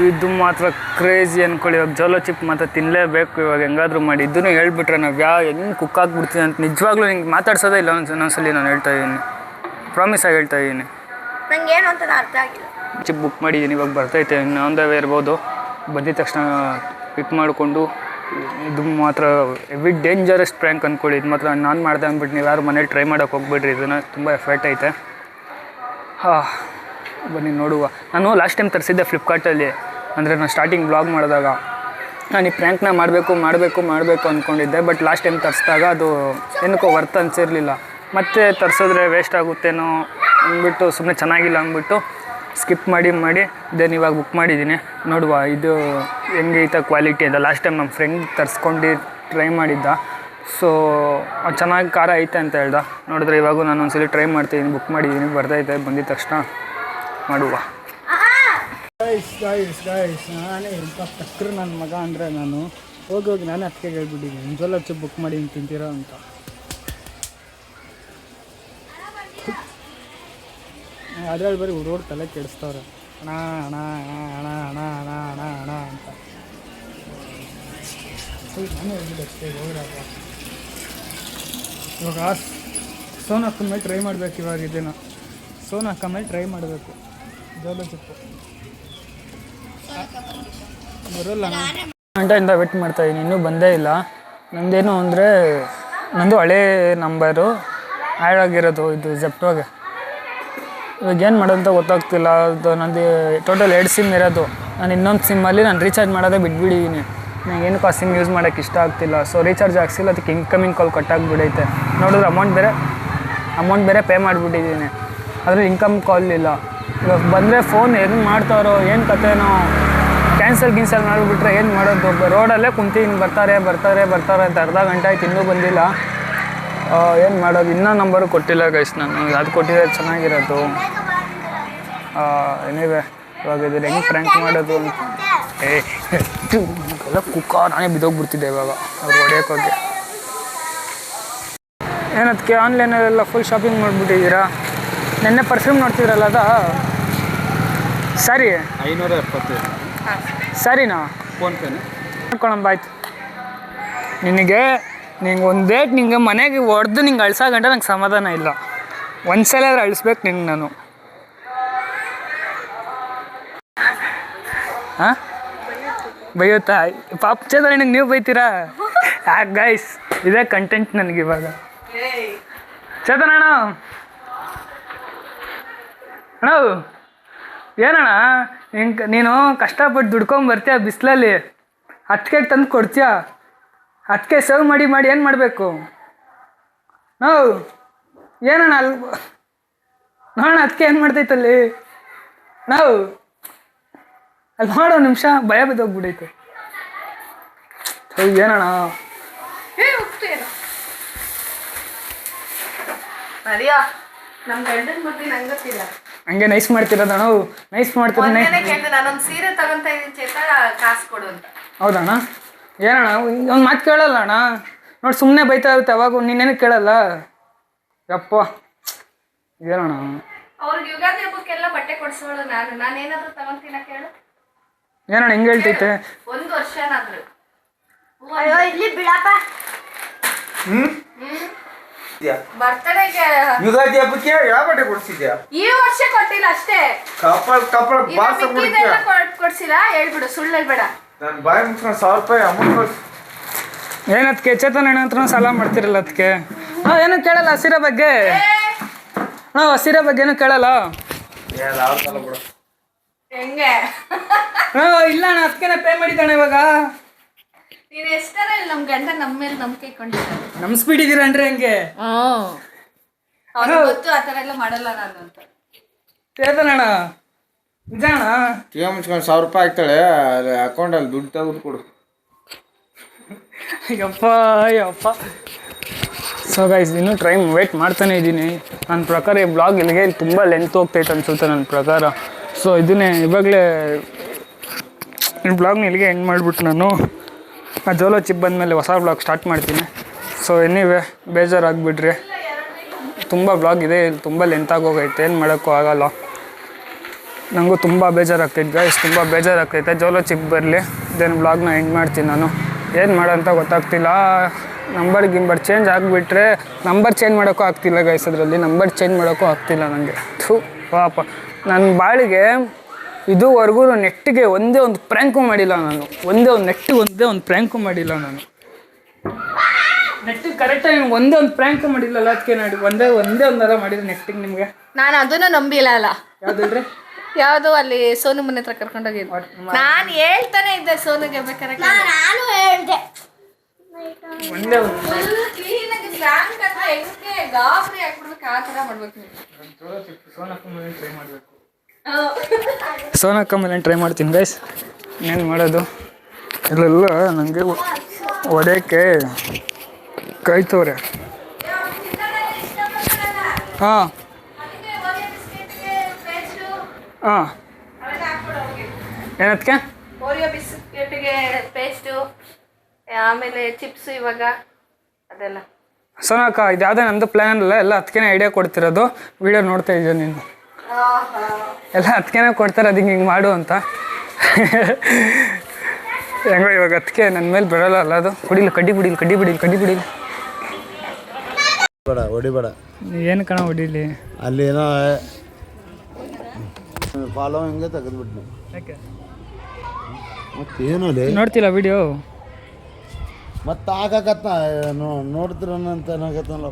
ಇದು ಮಾತ್ರ ಕ್ರೇಜಿ ಅಂದ್ಕೊಳ್ಳಿ. ಇವಾಗ ಜೋಲೋ ಚಿಪ್ ಮಾತ್ರ ತಿನ್ನಲೇಬೇಕು ಇವಾಗ ಹೆಂಗಾದರೂ ಮಾಡಿ. ಇದನ್ನು ಹೇಳ್ಬಿಟ್ರೆ ನಾವು ಹೆಂಗೆ ಕುಕ್ ಆಗಿಬಿಡ್ತೀನಿ ಅಂತ ನಿಜವಾಗ್ಲೂ ನಿಂಗೆ ಮಾತಾಡ್ಸೋದೇ ಇಲ್ಲ. ಒಂದೊಂದ್ಸಲಿ ನಾನು ಹೇಳ್ತಾಯಿದ್ದೀನಿ, ಪ್ರಾಮಿಸಾಗಿ ಹೇಳ್ತಾಯಿದ್ದೀನಿ. ನಂಗೆ ಏನು ಅಂತ ಅರ್ಥ ಆಗಿಲ್ಲ. ಚಿಪ್ ಬುಕ್ ಮಾಡಿದ್ದೀನಿ, ಇವಾಗ ಬರ್ತೈತೆ. ಆನ್ ದ ವೇ ಇರ್ಬೋದು. ಬಂದಿದ ತಕ್ಷಣ ಪಿಕ್ ಮಾಡಿಕೊಂಡು. ಇದು ಮಾತ್ರ ಹೆವಿ ಡೇಂಜರಸ್ ಪ್ರ್ಯಾಂಕ್ ಅಂದ್ಕೊಳ್ಳಿ. ಇದು ಮಾತ್ರ ನಾನು ಮಾಡಿದೆ ಅಂದ್ಬಿಟ್ಟು ನೀವು ಯಾರು ಮನೇಲಿ ಟ್ರೈ ಮಾಡೋಕ್ಕೆ ಹೋಗ್ಬಿಡ್ರಿ. ಇದನ್ನು ತುಂಬ ಎಫೆಕ್ಟ್ ಐತೆ. ಬನ್ನಿ ನೋಡುವ. ನಾನು ಲಾಸ್ಟ್ ಟೈಮ್ ತರಿಸಿದ್ದೆ ಫ್ಲಿಪ್ಕಾರ್ಟಲ್ಲಿ, ಅಂದರೆ ನಾನು ಸ್ಟಾರ್ಟಿಂಗ್ ಬ್ಲಾಗ್ ಮಾಡಿದಾಗ. ನಾನು ಈ ಪ್ರ್ಯಾಂಕ್ನ ಮಾಡಬೇಕು ಅಂದ್ಕೊಂಡಿದ್ದೆ. ಬಟ್ ಲಾಸ್ಟ್ ಟೈಮ್ ತರಿಸಿದಾಗ ಅದು ಏನಕ್ಕೋ ವರ್ತ್ ಅನಿಸಿರಲಿಲ್ಲ. ಮತ್ತೆ ತರಿಸಿದ್ರೆ ವೇಸ್ಟ್ ಆಗುತ್ತೇನೋ ಅಂದ್ಬಿಟ್ಟು ಸುಮ್ಮನೆ ಚೆನ್ನಾಗಿಲ್ಲ ಅಂದ್ಬಿಟ್ಟು ಸ್ಕಿಪ್ ಮಾಡಿ ದೆನ್ ಇವಾಗ ಬುಕ್ ಮಾಡಿದ್ದೀನಿ. ನೋಡುವ ಇದು ಹೆಂಗೈತೆ ಕ್ವಾಲಿಟಿ ಅಂತ. ಲಾಸ್ಟ್ ಟೈಮ್ ನಮ್ಮ ಫ್ರೆಂಡ್ ತರಿಸ್ಕೊಂಡು ಟ್ರೈ ಮಾಡಿದ್ದ. ಸೊ ಚೆನ್ನಾಗಿ ಖಾರ ಐತೆ ಅಂತ ಹೇಳ್ದ. ನೋಡಿದ್ರೆ ಇವಾಗೂ ನಾನು ಒಂದ್ಸಲಿ ಟ್ರೈ ಮಾಡ್ತಿದ್ದೀನಿ. ಬುಕ್ ಮಾಡಿದ್ದೀನಿ, ಬರ್ತೈತೆ. ಬಂದಿದ ತಕ್ಷಣ ಮಾಡುವ. ಗಾಯ್ಸ್ ನಾನೇ ಎಂಥ ಟಕ್ಕರು ನನ್ನ ಮಗ ಅಂದರೆ ನಾನು ಹೋಗಿ ನಾನೇ ಅದಕ್ಕೆ ಹೇಳ್ಬಿಟ್ಟಿದ್ದೀನಿ ಜೋಲೋ ಚಿಪ್ ಬುಕ್ ಮಾಡಿ ತಿಂತೀರಾ ಅಂತ. ಅದ್ರಲ್ಲಿ ಬರೀ ಹುಡುಗರು ತಲೆ ಕೆಡಿಸ್ತವ್ರೆ ಅಣ್ಣ ಅಣ್ಣ ಅಣ್ಣ ಅಣ್ಣ ಅಣ್ಣ ಅಣ್ಣ ಅಣ್ಣ ಅಂತ ನಾನೇ ಹೋಗಿದ್ದು ಅಷ್ಟೇ ಹೋಗಿರಪ್ಪ. ಇವಾಗ ಸೋನು ಅಕ್ಕನ ಮೇಲೆ ಟ್ರೈ ಮಾಡಬೇಕು. ಇವಾಗ ಇದನ್ನು ಸೋನು ಅಕ್ಕ ಮೇಲೆ ಟ್ರೈ ಮಾಡಬೇಕು. ಜೋಲೋ ಚಿಪ್ಪು ಬರೋಲ್ಲ. ಗಂಟೆಯಿಂದ ವೆಯ್ಟ್ ಮಾಡ್ತಾಯಿದ್ದೀನಿ, ಇನ್ನೂ ಬಂದೇ ಇಲ್ಲ. ನಂದೇನು ಅಂದರೆ ನಂದು ಹಳೇ ನಂಬರು ಆ್ಯಡ್ ಆಗಿರೋದು ಇದು ಜೆಪ್ಟೋಗೆ. ಇವಾಗ ಏನು ಮಾಡೋದಂತ ಗೊತ್ತಾಗ್ತಿಲ್ಲ. ಅದು ನಂದು ಟೋಟಲ್ 2 ಸಿಮ್ ಇರೋದು. ನಾನು ಇನ್ನೊಂದು ಸಿಮ್ಮಲ್ಲಿ ನಾನು ರೀಚಾರ್ಜ್ ಮಾಡೋದೇ ಬಿಟ್ಬಿಟ್ಟಿದ್ದೀನಿ. ನನಗೆ ಏನಕ್ಕೂ ಆ ಸಿಮ್ ಯೂಸ್ ಮಾಡೋಕ್ಕೆ ಇಷ್ಟ ಆಗ್ತಿಲ್ಲ. ಸೊ ರೀಚಾರ್ಜ್ ಆಗಿಸಿಲ್ಲ, ಅದಕ್ಕೆ ಇನ್ಕಮಿಂಗ್ ಕಾಲ್ ಕಟ್ಟಾಗಿಬಿಡೈತೆ. ನೋಡಿದ್ರೆ ಅಮೌಂಟ್ ಬೇರೆ ಪೇ ಮಾಡಿಬಿಟ್ಟಿದ್ದೀನಿ. ಆದರೆ ಇನ್ಕಮ್ ಕಾಲ್ ಇಲ್ಲ. ಇವಾಗ ಬಂದರೆ ಫೋನ್ ಏನು ಮಾಡ್ತಾರೋ ಏನು ಕತೆನೋ, ಕ್ಯಾನ್ಸಲ್ ಮಾಡಿಬಿಟ್ರೆ ಏನು ಮಾಡೋದು. ರೋಡಲ್ಲೇ ಕುಂತೀನಿ, ಬರ್ತಾರೆ ಅಂತ ಅರ್ಧ ಗಂಟೆ ಆಯ್ತು, ಇನ್ನೂ ಬಂದಿಲ್ಲ. ಏನು ಮಾಡೋದು? ಇನ್ನೂ ನಂಬರು ಕೊಟ್ಟಿಲ್ಲ ಗೈಸ್. ನಾನು ಅದು ಕೊಟ್ಟಿದ್ರೆ ಚೆನ್ನಾಗಿರೋದು. ಏನಿವೆ ಇವಾಗ ಇದು ಹೆಂಗೆ ಪ್ರ್ಯಾಂಕ್ ಮಾಡೋದು ಅಂತ ಎಲ್ಲ ಕುಕ್ಕ ನಾನೇ ಬಿದ್ದೋಗ್ಬಿಡ್ತಿದ್ದೆ ಇವಾಗ ಅವ್ರು ಹೊಡೆಯೋಕ್ಕೋಗಿ. ಏನದಕ್ಕೆ ಆನ್ಲೈನಲ್ಲೆಲ್ಲ ಫುಲ್ ಶಾಪಿಂಗ್ ಮಾಡಿಬಿಟ್ಟಿದ್ದೀರಾ? ನೆನ್ನೆ ಪರ್ಫ್ಯೂಮ್ ನೋಡ್ತಿದ್ರಲ್ಲ ಅದ ಸರಿ 570 ಸರಿನಾ? ಫೋನ್ಪೇನ ನೋಡ್ಕೊಳಂಬ ಆಯ್ತು. ನಿನಗೆ ಒಂದು ಡೇಟ್ ನಿಂಗೆ ಮನೆಗೆ ಹೊಡೆದು ನಿಂಗೆ ಅಳ್ಸೋ ಗಂಟೆ ನಂಗೆ ಸಮಾಧಾನ ಇಲ್ಲ. ಒಂದು ಸಲ ಆದ್ರೆ ಅಳಿಸ್ಬೇಕು ನಿಂಗೆ ನಾನು. ಹಾಂ ಬೈಯುತ್ತಾ? ಪಾಪ ಚೇತನ ನಿನಗೆ ನೀವು ಬೈತೀರಾ? ಯಾಕೆ ಗೈಸ್, ಇದೇ ಕಂಟೆಂಟ್ ನನಗಿವಾಗ. ಚೇತನ ಅಣ್ಣ ಏನಣ್ಣ ನೀನು ಕಷ್ಟಪಟ್ಟು ದುಡ್ಕೊಂಬರ್ತೀಯ ಬಿಸಿಲಲ್ಲಿ, ಅದಕ್ಕೆ ತಂದು ಕೊಡ್ತೀಯ, ಅದಕ್ಕೆ ಸರ್ವ್ ಮಾಡಿ ಏನು ಮಾಡಬೇಕು ಏನಣ್ಣ ಅಲ್ಲಿ ನೋಡೋಣ ಅದಕ್ಕೆ ಏನು ಮಾಡ್ತೈತಲ್ಲಿ ಅಲ್ಲಿ ನೋಡೋ ನಿಮಿಷ ಭಯ ಬಿದ್ದೋಗ್ಬಿಡೈತೆ. ಏನಣ್ಣ ಹಂಗೆ ನೈಸ್ ಮಾಡ್ತಿರೋದ ನಾವು? ನೈಸ್ ಮಾಡ್ತಿದ್ದೀನಿ. ನಾನೊಂದು ಸೀರೆ ತಗೊಂತ ಇದೀನಿ ಚೇತ, ಕಾಸು ಕೊಡು ಅಂತ. ಹೌದಣ್ಣ? ಏನಣ್ಣ ಒಂದು ಮಾತು ಕೇಳಲ್ಲ ಅಣ್ಣ? ನೋಡಿ ಸುಮ್ಮನೆ ಬೈತಾ ಇರುತ್ತೆ ಅವಾಗ, ನೀನೇನು ಕೇಳಲ್ಲ. ಯಪ್ಪ ಏನಣ್ಣ? ಅವ್ರಿಗೆ ಯುಗಾದಿ ಹಬ್ಬಕ್ಕೆಲ್ಲ ಬಟ್ಟೆ ಕೊಡ್ಸೋಳು ನಾನೇನಾದ್ರೂ ತಗೊಂತೀನ ಕೇಳು. ಏನಣ್ಣ ಹೆಂಗೆ ಹೇಳ್ತೈತೆ? 1 ವರ್ಷನಾದ್ರು. ಅಯ್ಯೋ ಇಲ್ಲಿ ಬಿಡಪ್ಪ. ಬರ್ತಡೆಗೆ ಯುಗಾದಿ ಹಬ್ಬಕ್ಕೆ ಯಾವ ಬಟ್ಟೆ ಕೊಡ್ಸಿದ್ಯಾ? ಈ ವರ್ಷ ಕೊಟ್ಟಿಲ್ಲ ಅಷ್ಟೇ. ಕಪ್ಪಳ ಬಾಸ ಕೊಡ್ಸಿಲ್ಲ, ಹೇಳ್ಬಿಡು, ಸುಳ್ಳು ಹೇಳ್ಬೇಡ. ನಾನು ಬಾಯಿ ಮುಚ್ಕೊಂಡು 1000 ರೂಪಾಯಿ ಅಮೌಂಟ್ ಕೊಡ್ಸಿ. ಏನದಕ್ಕೆ ಚೇತನ ಅಣ್ಣ ಹತ್ರ ಸಾಲ ಮಾಡ್ತಿರಲ್ಲ ಅದಕ್ಕೆ? ಏನೂ ಕೇಳಲ್ಲ ಸೀರೆ ಬಗ್ಗೆ? ಸೀರೆ ಬಗ್ಗೆ ಏನೂ ಕೇಳಲ್ಲ? ಹೆಂಗೆ? ಇಲ್ಲ ಅಣ್ಣ ಅದಕ್ಕೆ ಪೇ ಮಾಡಿದ್ದಾನೆ ಇವಾಗ. ನೀನು ಎಷ್ಟಾರ ನಮ್ ಗಂಡ ನಮ್ಮ ಮೇಲೆ ನಂಬಿಕೆ ಇಟ್ಕೊಂಡಿದ್ದಾರೆ. ನಮ್ಸ್ಬಿಟ್ಟಿದ್ದೀರ ಅಂದ್ರೆ ಹೆಂಗೆ? ಅವ್ರಿಗೆ ಗೊತ್ತು ಆ ಥರ ಎಲ್ಲ ಮಾಡಲ್ಲ ನಾನು ಅಂತ. ಚೇತನ ಅಣ್ಣ ನಿಜ ಅಣ್ಣ? ಕಿವಿ ಮುಚ್ಕೊಂಡು 1000 ರೂಪಾಯಿ ಆಗ್ತಾಳೆ, ಅಕೌಂಟಲ್ಲಿ ದುಡ್ಡು ತೆಗೆದು ಕೊಡು. ಯಪ್ಪ ಸೊ ಗೈಸ್, ಇನ್ನೂ ವೇಟ್ ಮಾಡ್ತಾನೆ ಇದ್ದೀನಿ. ನನ್ನ ಪ್ರಕಾರ ಈ ಬ್ಲಾಗ್ ಇಲ್ಲಿಗೆ ತುಂಬ ಲೆಂತ್ ಹೋಗ್ತೈತೆ ಅನ್ಸುತ್ತೆ ನನ್ನ ಪ್ರಕಾರ. ಸೊ ಇದನ್ನೇ ಇವಾಗಲೇ ಈ ಬ್ಲಾಗ್ನ ಇಲ್ಲಿಗೆ ಎಂಡ್ ಮಾಡಿಬಿಟ್ಟು ನಾನು ಆ ಜೋಲೋ ಚಿಪ್ ಬಂದಮೇಲೆ ಹೊಸ ಬ್ಲಾಗ್ ಸ್ಟಾರ್ಟ್ ಮಾಡ್ತೀನಿ. ಸೊ ಎನಿವೆ ಬೇಜಾರಾಗಿಬಿಡ್ರಿ, ತುಂಬ ಬ್ಲಾಗ್ ಇದೆ, ತುಂಬ ಲೆಂತಾಗಿ ಹೋಗೈತೆ, ಏನು ಮಾಡೋಕ್ಕೂ ಆಗೋಲ್ಲ. ನನಗೂ ತುಂಬ ಬೇಜಾರಾಗ್ತೈತೆ ಗೈಸ್, ತುಂಬ ಬೇಜಾರಾಗ್ತೈತೆ. ಜೋಲೋ ಚಿಪ್ ಬರಲಿ, ದೆನ್ ಬ್ಲಾಗ್ನ ಎಂಡ್ ಮಾಡ್ತೀನಿ ನಾನು. ಏನು ಮಾಡೋಂತ ಗೊತ್ತಾಗ್ತಿಲ್ಲ. ನಂಬರ್ ಚೇಂಜ್ ಆಗಿಬಿಟ್ರೆ ನಂಬರ್ ಚೇಂಜ್ ಮಾಡೋಕ್ಕೂ ಆಗ್ತಿಲ್ಲ ಗೈಸ್. ಅದರಲ್ಲಿ ನಂಬರ್ ಚೇಂಜ್ ಮಾಡೋಕ್ಕೂ ಆಗ್ತಿಲ್ಲ ನನಗೆ. ಪಾಪ ನನ್ನ ಬಾಳಿಗೆ ಇದುವರೆಗೂ ನೆಟ್ಟಿಗೆ ಒಂದೇ ಒಂದು ಪ್ರ್ಯಾಂಕು ಮಾಡಿಲ್ಲ ನಾನು. ಒಂದೇ ಒಂದು ಪ್ರ್ಯಾಂಕು ಮಾಡಿಲ್ಲ ನಾನು. ನೆಟ್ಟಿಗೆ ಕರೆಕ್ಟಾಗಿ ಒಂದೇ ಒಂದು ಪ್ರ್ಯಾಂಕು ಮಾಡಿಲ್ಲಲ್ಲ, ಅದಕ್ಕೆ ನೋಡಿ ಒಂದೇ ಒಂದೆಲ್ಲ ಮಾಡಿದ್ರೆ ನೆಟ್ಟಿಗೆ ನಿಮಗೆ. ನಾನು ಅದನ್ನು ನಂಬಿಲ್ಲ ಅಲ್ಲ. ಯಾವುದಿಲ್ರಿ? ಯಾವುದು ಅಲ್ಲಿ ಸೋನು ಮನೆ ಹತ್ರ ಕರ್ಕೊಂಡೋಗಿದ್ದು. ನಾನು ಹೇಳ್ತಾನೆ ಇದ್ದೆ ಸೋನುಗೆ ಬೇಕಾರೆ. ನಾನು ಹೇಳ್ದೆ ಒಂದೇ ಒಂದು ಕ್ಲೀನಾಗಿ ಫ್ರಾಂಕ್ ಹತ್ರ ಹೆಂಗೆ ಗಾಬರಿ ಆಗ್ಬಿಡ್ಬೇಕು ಆ ಥರ ಮಾಡ್ಬೇಕು ನೀವು. ಸೋನಕ್ಕ ಮೇಲೆ ಟ್ರೈ ಮಾಡಬೇಕು. ಸೋನಕ್ಕ ಮೇಲೆ ಟ್ರೈ ಮಾಡ್ತೀನಿ ಗೈಸ್. ಏನು ಮಾಡೋದು? ಇಲ್ಲೆಲ್ಲ ನನಗೆ ಹೊಡೆಯೋಕ್ಕೆ ಕಾಯ್ತವ್ರೆ. ಹಾಂ ಹಾಂ ಏನದಕ್ಕೆ? ಓರಿಯೋ ಬಿಸ್ಕೆಟ್ಗೆ ಪೇಸ್ಟು, ಆಮೇಲೆ ಚಿಪ್ಸು ಇವಾಗ ಅದೆಲ್ಲ. ಸೋನಕ್ಕ ಇದು ಯಾವುದೇ ನಂದು ಪ್ಲ್ಯಾನ್ ಅಲ್ಲ, ಎಲ್ಲ ಅದಕ್ಕೆ ಐಡಿಯಾ ಕೊಡ್ತಿರೋದು. ವೀಡಿಯೋ ನೋಡ್ತಾ ಇದ್ದೀಯ ನೀನು? ಎಲ್ಲ ಅದಕ್ಕೇನೆ ಕೊಡ್ತಾರೆ ಅದಕ್ಕೆ ಹಿಂಗೆ ಮಾಡು ಅಂತ. ಹೆಂಗೋ ಇವಾಗ ಅದಕ್ಕೆ ನನ್ನ ಮೇಲೆ ಬರೋಲ್ಲ ಅಲ್ಲ ಅದು. ಹೊಡಿಲಿ ಕಡ್ಡಿ ಬಿಡಿಲಿ. ಬೇಡ ಹೊಡಿಬೇಡ. ಏನು ಕಣ ಹೊಡಿಲಿ? ಅಲ್ಲಿ ಏನೋ ಫಾಲೋ ಹಿಂಗೆ ತೆಗೆದ್ಬಿಟ್ಟು ಯಾಕೆ ಮತ್ತೇನು ಅಲ್ಲಿ ನೋಡ್ತಿಲ್ಲ ವಿಡಿಯೋ? ಮತ್ತೆ ಹಾಕತ್ತ ನೋಡ್ತಿರೋನಂತ ಏನಾಗತ್ತಲ್ಲ.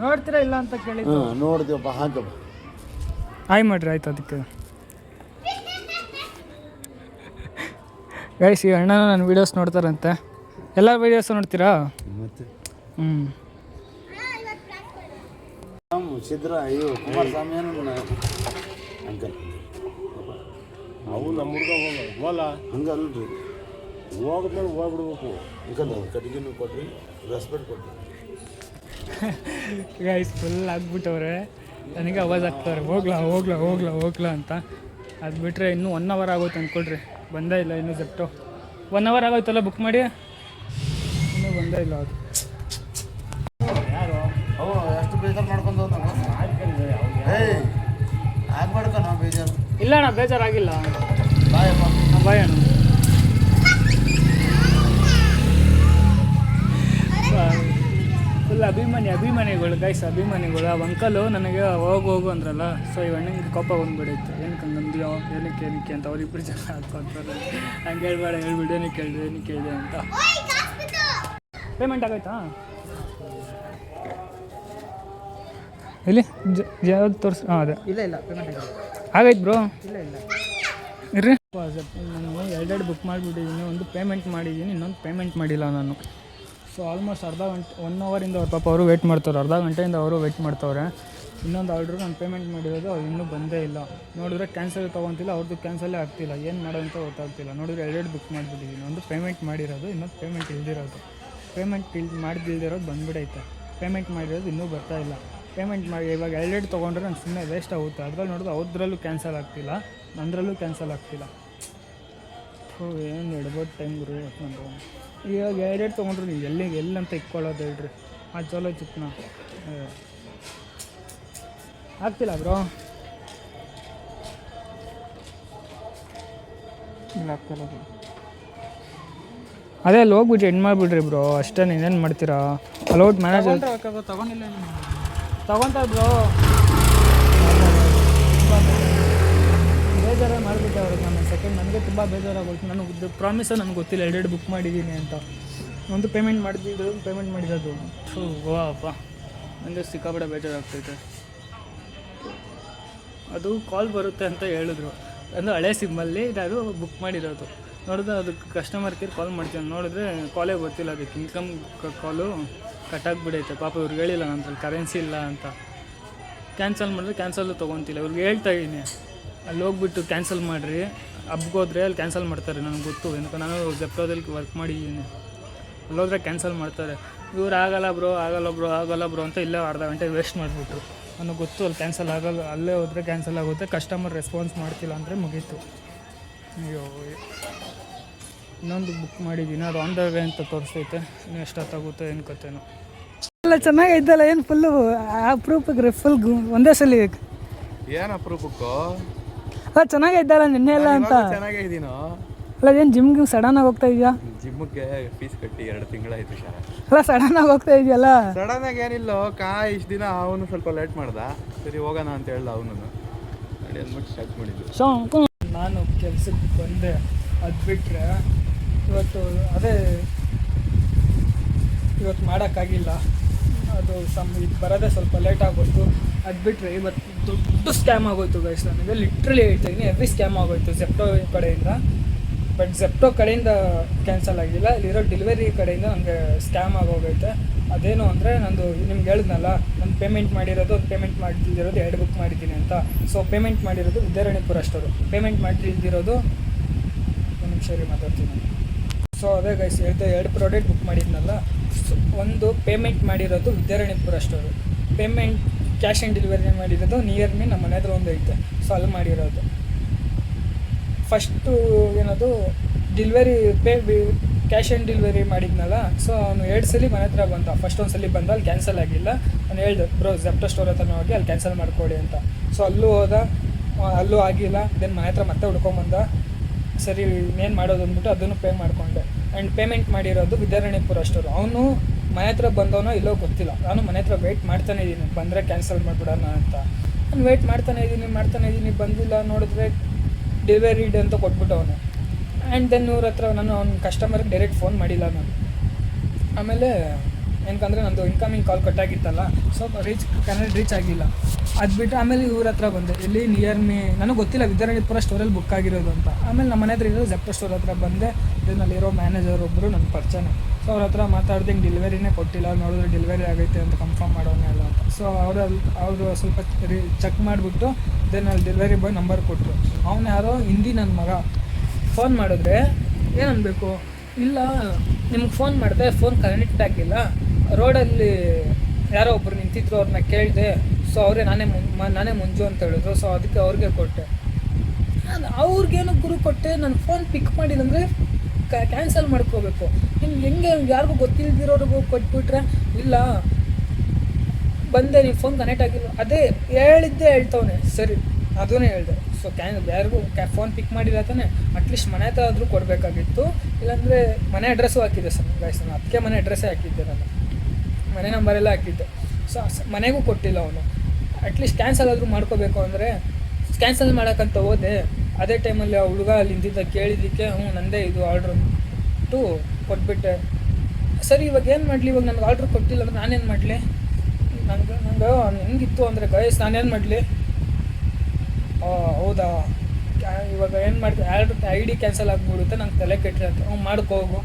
ನೋಡ್ತೀರಾ ಇಲ್ಲ ಅಂತ ಕೇಳಿ. ನೋಡ್ತೀವಪ್ಪ ಹಾಕಪ್ಪ. ಆಯ್ ಮಾಡ್ರಿ ಆಯ್ತು. ಅದಕ್ಕೆ ಗೈಸ್ ಈ ಅಣ್ಣನ ನನ್ನ ವೀಡಿಯೋಸ್ ನೋಡ್ತಾರಂತೆ. ಎಲ್ಲ ವೀಡಿಯೋಸ್ ನೋಡ್ತೀರಾ? ಮತ್ತೆ ಸಿದ್ರ ಅಯ್ಯೋ ಕುಮಾರಸ್ವಾಮಿ ಏನು ಅಂಕಲ್ ಅವು ನಮ್ಮ ಹುಡುಗ ಹೋಗಲ್ಲ ಹಂಗಲ್ರಿ. ಹೋಗಿದ್ಮೇಲೆ ಹೋಗ್ಬಿಡ್ಬೇಕು. ಅಂಕಲ್ ಕಟ್ಟಿಗೆನೂ ಕೊಟ್ರಿ, ರೆಸ್ಪೆಕ್ಟ್ ಕೊಟ್ರಿ. ಗೈಸ್ ಫುಲ್ ಆಗ್ಬಿಟ್ಟವ್ರೆ. ನನಗೆ ಅವಾಜ್ ಆಗ್ತವ್ರೆ ಹೋಗ್ಲಾ ಅಂತ. ಅದು ಬಿಟ್ಟರೆ ಇನ್ನೂ 1 hour ಆಗೋಯ್ತು ಅಂದ್ಕೊಳ್ರಿ. ಬಂದೇ ಇಲ್ಲ ಇನ್ನೂ ಜೆಪ್ಟೋ. 1 hour ಆಗೋಯ್ತಲ್ಲ ಬುಕ್ ಮಾಡಿ, ಇನ್ನೂ ಬಂದೇ ಇಲ್ಲ ಅದು. ಯಾರು ಅವು ಎಷ್ಟು ಬೇಜಾರು ಮಾಡ್ಕೊಂಡು ಆಗ್ಬೇಡ್ಕ ನಾವು ಬೇಜಾರು. ಇಲ್ಲ ಅಣ್ಣ ಬೇಜಾರಾಗಿಲ್ಲ. ಬಾಯಪ್ಪ. ಬಾಯ್ ಅಣ್ಣ. ಫುಲ್ ಅಭಿಮಾನಿಗಳು ಗೈಸ್, ಅಭಿಮಾನಿಗಳು. ಆ ಅಂಕಲು ನನಗೆ ಹೋಗು ಅಂದ್ರಲ್ಲ, ಸೊ ಈ ಅಣ್ಣಂಗೆ ಕೋಪ ಬಂದ್ಬಿಡೈತೆ. ಏನಕ್ಕೆ ಹಂಗಂದ್ಯೋ ಏನಕ್ಕೆ ಅಂತ ಅವ್ರಿಬ್ಬರು ಜನ ಹಾಕ್ಕೊಂತಾರೆ. ಹಂಗೆ ಹೇಳ್ಬಿಡು ಏನಕ್ಕೆ ಕೇಳಿದೆ ಅಂತ. ಪೇಮೆಂಟ್ ಆಗೋಯ್ತಾ? ಇಲ್ಲಿ ಯಾವ್ದು ತೋರಿಸ್? ಹಾಂ ಅದೇ ಇಲ್ಲ ಪೇಮೆಂಟ್ ಆಗೈತೆ ಬ್ರೋ. ಇರ್ರಿ ನಾನು 2 ಬುಕ್ ಮಾಡಿಬಿಟ್ಟಿದ್ದೀನಿ. ಒಂದು ಪೇಮೆಂಟ್ ಮಾಡಿದ್ದೀನಿ, ಇನ್ನೊಂದು ಪೇಮೆಂಟ್ ಮಾಡಿಲ್ಲ ನಾನು. ಸೊ ಆಲ್ಮೋಸ್ಟ್ ಅರ್ಧ ಗಂಟೆ 1 hourಯಿಂದ ಅವ್ರ ಪಾಪ ಅವರು ವೆಯ್ಟ್ ಮಾಡ್ತಾರೆ. ಅರ್ಧ ಗಂಟೆಯಿಂದ ಅವರು ವೆಯ್ಟ್ ಮಾಡ್ತವ್ರೆ. ಇನ್ನೊಂದು ಆರ್ಡ್ರು ನಾನು ಪೇಮೆಂಟ್ ಮಾಡಿರೋದು ಇನ್ನೂ ಬಂದೇ ಇಲ್ಲ. ನೋಡಿದ್ರೆ ಕ್ಯಾನ್ಸಲ್ ತೊಗೊತಿಲ್ಲ, ಅವ್ರದ್ದು ಕ್ಯಾನ್ಸಲೇ ಆಗ್ತಿಲ್ಲ. ಏನು ಮಾಡೋದಂತ ಗೊತ್ತಾಗ್ತಿಲ್ಲ. ನೋಡಿದ್ರೆ 2 ಬುಕ್ ಮಾಡಿಬಿಟ್ಟಿದ್ದೀನಿ. ಒಂದು ಪೇಮೆಂಟ್ ಮಾಡಿರೋದು, ಇನ್ನೊಂದು ಪೇಮೆಂಟ್ ಇಲ್ದಿರೋದು. ಮಾಡಿದಿಲ್ದಿರೋದು ಬಂದುಬಿಡೈತೆ. ಪೇಮೆಂಟ್ ಮಾಡಿರೋದು ಇನ್ನೂ ಬರ್ತಾಯಿಲ್ಲ. ಪೇಮೆಂಟ್ ಮಾಡಿ ಇವಾಗ 2 ತೊಗೊಂಡ್ರೆ ನಾನು ಸುಮ್ಮನೆ ವೇಸ್ಟ್ ಆಗುತ್ತೆ. ಅದರಲ್ಲಿ ನೋಡಿದ್ರೆ ಅವ್ರದ್ರಲ್ಲೂ ಕ್ಯಾನ್ಸಲ್ ಆಗ್ತಿಲ್ಲ, ನಂದರಲ್ಲೂ ಕ್ಯಾನ್ಸಲ್ ಆಗ್ತಿಲ್ಲ. ಏನು ಎಡ್ಬೋದು ಟೈಮ್ ಗುರು ನಂದು. ಇವಾಗ 2 ತೊಗೊಂಡ್ರು ನೀವು ಎಲ್ಲಂತ ಇಟ್ಕೊಳ್ಳೋದು ಹೇಳ್ರಿ. ಆ ಚಲೋ ಚಿಕ್ಕನ ಆಗ್ತಿಲ್ಲ ಬ್ರೋ. ಇಲ್ಲ ಆಗ್ತಿಲ್ಲ ಬ್ರೋ. ಅದೇ ಅಲ್ಲಿ ಹೋಗ್ಬಿಟ್ಟು ಎಂಡ್ ಮಾಡಿಬಿಡ್ರಿ ಬ್ರೋ, ಅಷ್ಟೇ. ಇನ್ನೇನು ಮಾಡ್ತೀರಾ? ಅಲೌಟ್ ಮ್ಯಾನೇಜರ್ ತಗೊಂತಾರೆ ಬ್ರೋ. ಬೇಜಾರು ಮಾಡಿಬಿಟ್ಟೆ ಅವ್ರಿಗೆ. ನಾನು ನನಗೆ ತುಂಬ ಬೇಜಾರಾಗೋಯ್ತು. ನನಗೆ ಪ್ರಾಮಿಸ ನನಗೆ ಗೊತ್ತಿಲ್ಲ 2 ಬುಕ್ ಮಾಡಿದ್ದೀನಿ ಅಂತ. ಒಂದು ಪೇಮೆಂಟ್ ಮಾಡಿರೋದು. ಅಪ್ಪ ನನಗೆ ಸಿಕ್ಕಾಪಟ್ಟೆ ಬೇಜಾರಾಗ್ತೈತೆ. ಅದು ಕಾಲ್ ಬರುತ್ತೆ ಅಂತ ಹೇಳಿದ್ರು. ಅದು ಹಳೆ ಸಿಮ್ಮಲ್ಲಿ ನಾನು ಬುಕ್ ಮಾಡಿರೋದು. ನೋಡಿದ್ರೆ ಅದಕ್ಕೆ ಕಸ್ಟಮರ್ ಕೇರ್ ಕಾಲ್ ಮಾಡ್ತೀನಿ. ನೋಡಿದ್ರೆ ಕಾಲೇ ಗೊತ್ತಿಲ್ಲ, ಅದಕ್ಕೆ ಇನ್ಕಮ್ ಕಾಲು ಕಟ್ಟಾಗ್ಬಿಡೈತೆ. ಪಾಪ ಇವ್ರಿಗೆ ಹೇಳಿಲ್ಲ ನಂದ್ರಲ್ಲಿ ಕರೆನ್ಸಿ ಇಲ್ಲ ಅಂತ. ಕ್ಯಾನ್ಸಲ್ ಮಾಡಿದ್ರೆ ಕ್ಯಾನ್ಸಲ್ಲು ತೊಗೊತಿಲ್ಲ. ಇವ್ರಿಗೆ ಹೇಳ್ತಾ ಇದ್ದೀನಿ ಅಲ್ಲಿ ಹೋಗ್ಬಿಟ್ಟು ಕ್ಯಾನ್ಸಲ್ ಮಾಡಿರಿ, ಹಬ್ಗೋದ್ರೆ ಅಲ್ಲಿ ಕ್ಯಾನ್ಸಲ್ ಮಾಡ್ತಾರೆ. ನನಗೆ ಗೊತ್ತು, ಏನಕ್ಕೆ ನಾನು ಜೆಪ್ಟೋದಲ್ಲಿ ವರ್ಕ್ ಮಾಡಿದ್ದೀನಿ. ಅಲ್ಲೋದ್ರೆ ಕ್ಯಾನ್ಸಲ್ ಮಾಡ್ತಾರೆ. ಇವ್ರು ಆಗಲ್ಲ ಬ್ರೋ ಅಂತ ಇಲ್ಲೇ ಅರ್ಧ ಗಂಟೆ ವೇಸ್ಟ್ ಮಾಡಿಬಿಟ್ರು. ನನಗೆ ಗೊತ್ತು ಅಲ್ಲಿ ಕ್ಯಾನ್ಸಲ್ ಆಗಲ್ಲ, ಅಲ್ಲೇ ಹೋದರೆ ಕ್ಯಾನ್ಸಲ್ ಆಗುತ್ತೆ. ಕಸ್ಟಮರ್ ರೆಸ್ಪಾನ್ಸ್ ಮಾಡ್ತಿಲ್ಲ ಅಂದರೆ ಮುಗೀತು. ಅಯ್ಯೋ, ಇನ್ನೊಂದು ಬುಕ್ ಮಾಡಿದ್ದೀನಿ, ಅದು ಆನ್ ದ ವೇ ಅಂತ ತೋರಿಸ್ತೈತೆ. ಇನ್ನು ಎಷ್ಟೊತ್ತಾಗುತ್ತೆ ಏನು ಕತೆನೋ. ಎಲ್ಲ ಚೆನ್ನಾಗೈತಲ್ಲ, ಏನು ಫುಲ್ಲು ಅಪ್ರೂಪಕ್ಕೆ ಫುಲ್ ಒಂದೇ ಸಲ ಏನು ಅಪ್ರೂಪಕ್ಕೋ? ಅಲ್ಲ ಚೆನ್ನಾಗೈತಲ್ಲ ನಿನ್ನೆ ಎಲ್ಲ ಅಂತ. ಚೆನ್ನಾಗಿದ್ದೀನೋ? ಅಲ್ಲ ಏನು ಜಿಮ್ಗೆ ಸಡನ್ನಾಗಿ ಹೋಗ್ತಾ ಇದೆಯಾ? ಜಿಮ್ಗೆ ಫೀಸ್ ಕಟ್ಟಿ 2 ತಿಂಗಳಾಯ್ತು ಸರ್. ಅಲ್ಲ ಸಡನ್ನಾಗಿ ಹೋಗ್ತಾ ಇದೆಯಲ್ಲ? ಸಡನ್ನಾಗಿ ಏನಿಲ್ಲ, ಇಷ್ಟು ದಿನ ಅವನು ಸ್ವಲ್ಪ ಲೇಟ್ ಮಾಡ್ದ. ಸರಿ ಹೋಗೋಣ ಅಂತ ಹೇಳ್ದ ಅವನು. ನಡಿ ಅಂದ್ಬಿಟ್ಟು ಸ್ಟಾರ್ಟ್ ಮಾಡಿದ್ದು. ನಾನು ಕೆಲ್ಸಕ್ಕೆ ಬಂದೆ. ಅದು ಬಿಟ್ಟರೆ ಇವತ್ತು ಮಾಡೋಕ್ಕಾಗಿಲ್ಲ. ಅದು ಇದು ಬರೋದೇ ಸ್ವಲ್ಪ ಲೇಟ್ ಆಗೋಯ್ತು. ಅದು ಬಿಟ್ಟರೆ ಇವತ್ತು ದೊಡ್ಡ ಸ್ಕ್ಯಾಮ್ ಆಗೋಯ್ತು ಗೈಸ್. ನನಗೆ ಲಿಟ್ರಲಿ ಹೇಳ್ತಾ ಇದ್ದೀನಿ, ಹೆವಿ ಸ್ಕ್ಯಾಮ್ ಆಗೋಯ್ತು ಜೆಪ್ಟೋ ಕಡೆಯಿಂದ. ಬಟ್ ಜೆಪ್ಟೋ ಕಡೆಯಿಂದ ಕ್ಯಾನ್ಸಲ್ ಆಗಿಲ್ಲ, ಇಲ್ಲಿರೋ ಡೆಲಿವರಿ ಕಡೆಯಿಂದ ನನಗೆ ಸ್ಕ್ಯಾಮ್ ಆಗೋಗೈತೆ. ಅದೇನು ಅಂದರೆ ನಂದು ನಿಮ್ಗೆ ಹೇಳಿದ್ನಲ್ಲ, ನಾನು ಪೇಮೆಂಟ್ ಮಾಡಿರೋದು, ಒಂದು ಪೇಮೆಂಟ್ ಮಾಡಿಲ್ದಿರೋದು 2 ಬುಕ್ ಮಾಡಿದ್ದೀನಿ ಅಂತ. ಸೊ ಪೇಮೆಂಟ್ ಮಾಡಿರೋದು ವಿದ್ಯಾರಣ್ಯಪುರ ಅಷ್ಟರು, ಪೇಮೆಂಟ್ ಮಾಡಿಲ್ದಿರೋದು ಒಂದು ನಿಮಿಷ ಮಾತಾಡ್ತೀನಿ. ಸೊ ಅದೇ ಗೈಸ್ ಹೇಳ್ದೆ, 2 ಪ್ರಾಡಕ್ಟ್ ಬುಕ್ ಮಾಡಿದ್ನಲ್ಲ. ಒಂದು ಪೇಮೆಂಟ್ ಮಾಡಿರೋದು ವಿದ್ಯಾರಣ್ಯಪುರ ಅಷ್ಟರು, ಪೇಮೆಂಟ್ ಕ್ಯಾಶ್ ಆನ್ ಡೆಲಿವರಿ ಮಾಡಿರೋದು ನಿಯರ್ ಮೀ ನಮ್ಮ ಮನೆ ಹತ್ರ ಒಂದು ಐತೆ. ಸೊ ಅಲ್ಲಿ ಮಾಡಿರೋದು ಫಸ್ಟು ಏನದು ಡೆಲಿವರಿ ಕ್ಯಾಶ್ ಆನ್ ಡೆಲಿವರಿ ಮಾಡಿದ್ನಲ್ಲ. ಸೊ ಅವನು 2 ಸಲ ಮನೆ ಹತ್ರ ಬಂದ. ಫಸ್ಟ್ ಒಂದು ಸಲ ಬಂದ, ಅಲ್ಲಿ ಕ್ಯಾನ್ಸಲ್ ಆಗಿಲ್ಲ. ನಾನು ಹೇಳ್ದೆ ಬ್ರೋ ಜೆಪ್ಟೋ ಸ್ಟೋರ್ ಹತ್ರ ಹೋಗಿ ಅಲ್ಲಿ ಕ್ಯಾನ್ಸಲ್ ಮಾಡಿಕೊಡಿ ಅಂತ. ಸೊ ಅಲ್ಲೂ ಹೋದ, ಅಲ್ಲೂ ಆಗಿಲ್ಲ. ದೆನ್ ಮನೆ ಹತ್ರ ಮತ್ತೆ ಹುಡ್ಕೊಂಬಂದ. ಸರಿ ಇನ್ನೇನು ಮಾಡೋದು ಅಂದ್ಬಿಟ್ಟು ಅದನ್ನು ಪೇ ಮಾಡಿಕೊಂಡೆ. ಆ್ಯಂಡ್ ಪೇಮೆಂಟ್ ಮಾಡಿರೋದು ವಿದ್ಯಾರಣ್ಯಪುರ ಸ್ಟೋರು. ಅವನು ಮನೆ ಹತ್ರ ಬಂದವನೋ ಇಲ್ಲೋ ಗೊತ್ತಿಲ್ಲ. ನಾನು ಮನೆ ಹತ್ರ ವೆಯ್ಟ್ ಮಾಡ್ತಾನೇ ಇದ್ದೀನಿ, ಬಂದರೆ ಕ್ಯಾನ್ಸಲ್ ಮಾಡಿಬಿಡೋಣ ಅಂತ. ನಾನು ವೆಯ್ಟ್ ಮಾಡ್ತಾನೇ ಇದ್ದೀನಿ, ಬಂದಿಲ್ಲ. ನೋಡಿದ್ರೆ ಡೆಲಿವರಿಡ್ ಅಂತ ಕೊಟ್ಬಿಟ್ಟವನು. ಆ್ಯಂಡ್ ದೆನ್ ಇವ್ರ ಹತ್ರ ನಾನು ಅವ್ನ ಕಸ್ಟಮರ್ಗೆ ಡೈರೆಕ್ಟ್ ಫೋನ್ ಮಾಡಿಲ್ಲ ನಾನು. ಆಮೇಲೆ ಏನಕ್ಕಂದರೆ ನಂದು ಇನ್ಕಮಿಂಗ್ ಕಾಲ್ ಕಟ್ಟಾಗಿತ್ತಲ್ಲ, ಸೊ ರೀಚ್ ಆಗಿಲ್ಲ. ಅದು ಬಿಟ್ಟು ಆಮೇಲೆ ಇವ್ರ ಹತ್ರ ಬಂದೆ. ಇಲ್ಲಿ ನಿಯರ್ ಮೀ ನನಗೆ ಗೊತ್ತಿಲ್ಲ ವಿದ್ಯಾರಣ್ಯಪುರ ಸ್ಟೋರಲ್ಲಿ ಬುಕ್ ಆಗಿರೋದು ಅಂತ. ಆಮೇಲೆ ನಮ್ಮ ಮನೆ ಹತ್ರ ಇರೋ ಜೆಪ್ಟೋ ಸ್ಟೋರ್ ಹತ್ರ ಬಂದೆ. ಇದನ್ನಲ್ಲಿರೋ ಮ್ಯಾನೇಜರ್ ಒಬ್ಬರು ನನ್ನ ಪರಿಚಯನೇ. ಸೊ ಅವ್ರ ಹತ್ರ ಮಾತಾಡ್ದೆ, ಹಿಂಗೆ ಡೆಲಿವರಿನೇ ಕೊಟ್ಟಿಲ್ಲ, ನೋಡಿದ್ರೆ ಡೆಲಿವರಿ ಆಗೈತೆ ಅಂತ ಕನ್ಫರ್ಮ್ ಮಾಡೋನೇ ಅಲ್ಲ ಅಂತ. ಸೊ ಅವರು ಸ್ವಲ್ಪ ಚೆಕ್ ಮಾಡಿಬಿಟ್ಟು ದೆನ್ ಅಲ್ಲಿ ಡೆಲಿವರಿ ಬಾಯ್ ನಂಬರ್ ಕೊಟ್ಟರು. ಅವನು ಯಾರೋ ಹಿಂದಿ ನನ್ನ ಮಗ. ಫೋನ್ ಮಾಡಿದ್ರೆ ಏನನ್ಬೇಕು, ಇಲ್ಲ ನಿಮ್ಗೆ ಫೋನ್ ಮಾಡಿದೆ, ಫೋನ್ ಕನೆಕ್ಟ್ ಆಗಿಲ್ಲ, ರೋಡಲ್ಲಿ ಯಾರೋ ಒಬ್ಬರು ನಿಂತಿದ್ರು, ಅವ್ರನ್ನ ಕೇಳಿದೆ. ಸೊ ಅವರೇ ನಾನೇ ಮಂಜು ಅಂತ ಹೇಳಿದ್ರು. ಸೊ ಅದಕ್ಕೆ ಅವ್ರಿಗೆ ಕೊಟ್ಟೆ. ಅವ್ರಿಗೇನೋ ಗುರು ಕೊಟ್ಟೆ, ನಾನು ಫೋನ್ ಪಿಕ್ ಮಾಡಿಲ್ಲಂದರೆ ಕ್ಯಾನ್ಸಲ್ ಮಾಡ್ಕೋಬೇಕು. ನಿಮ್ಗೆ ಹೆಂಗೆ ಯಾರಿಗೂ ಗೊತ್ತಿಲ್ದಿರೋರಿಗೂ ಕೊಟ್ಬಿಟ್ರೆ, ಇಲ್ಲ ಬಂದೆ ನೀವು ಫೋನ್ ಕನೆಕ್ಟ್ ಆಗಿಲ್ಲ, ಅದೇ ಹೇಳ್ತವನೆ. ಸರಿ ಅದನ್ನೇ ಹೇಳಿದೆ. ಸೊ ಯಾರಿಗೂ ಫೋನ್ ಪಿಕ್ ಮಾಡಿಲ್ಲ ತಾನೆ, ಅಟ್ಲೀಸ್ಟ್ ಮನೆ ಹತ್ರ ಆದರೂ ಕೊಡಬೇಕಾಗಿತ್ತು. ಇಲ್ಲಾಂದರೆ ಮನೆ ಅಡ್ರೆಸ್ಸು ಹಾಕಿದ್ದೆ ಸರ್ ಗೈಸ್, ನಾನು ಅದಕ್ಕೆ ಮನೆ ಅಡ್ರೆಸ್ಸೇ ಹಾಕಿದ್ದೆ, ನಾನು ಮನೆ ನಂಬರೆಲ್ಲ ಹಾಕಿದ್ದೆ. ಸೊ ಮನೆಗೂ ಕೊಟ್ಟಿಲ್ಲ ಅವನು. ಅಟ್ಲೀಸ್ಟ್ ಕ್ಯಾನ್ಸಲ್ ಆದರೂ ಮಾಡ್ಕೋಬೇಕು ಅಂದರೆ ಕ್ಯಾನ್ಸಲ್ ಮಾಡೋಕ್ಕಂತ ಹೋದೆ. ಅದೇ ಟೈಮಲ್ಲಿ ಆ ಹುಡುಗ ಅಲ್ಲಿ ನಿಂತಿದ್ದ ಕೇಳಿದ್ದಕ್ಕೆ ನಂದೇ ಇದು ಆರ್ಡ್ರ್ ಅಂದ್ಬಿಟ್ಟು ಕೊಟ್ಬಿಟ್ಟೆ. ಸರಿ ಇವಾಗ ಏನು ಮಾಡಲಿ, ಇವಾಗ ನನಗೆ ಆರ್ಡ್ರ್ ಕೊಟ್ಟಿಲ್ಲ ಅಂದರೆ ನಾನೇನು ಮಾಡಲಿ? ನಂಗೆ ಹೆಂಗಿತ್ತು ಅಂದರೆ ಗೈಸ್, ನಾನೇನು ಮಾಡಲಿ? ಹೌದಾ, ಇವಾಗ ಏನು ಮಾಡ್ತೀನಿ, ID ಕ್ಯಾನ್ಸಲ್ ಆಗಿಬಿಡುತ್ತೆ, ನಂಗೆ ತಲೆ ಕೆಟ್ಟರೆ ಅಂತ. ಮಾಡ್ಕೋಗು.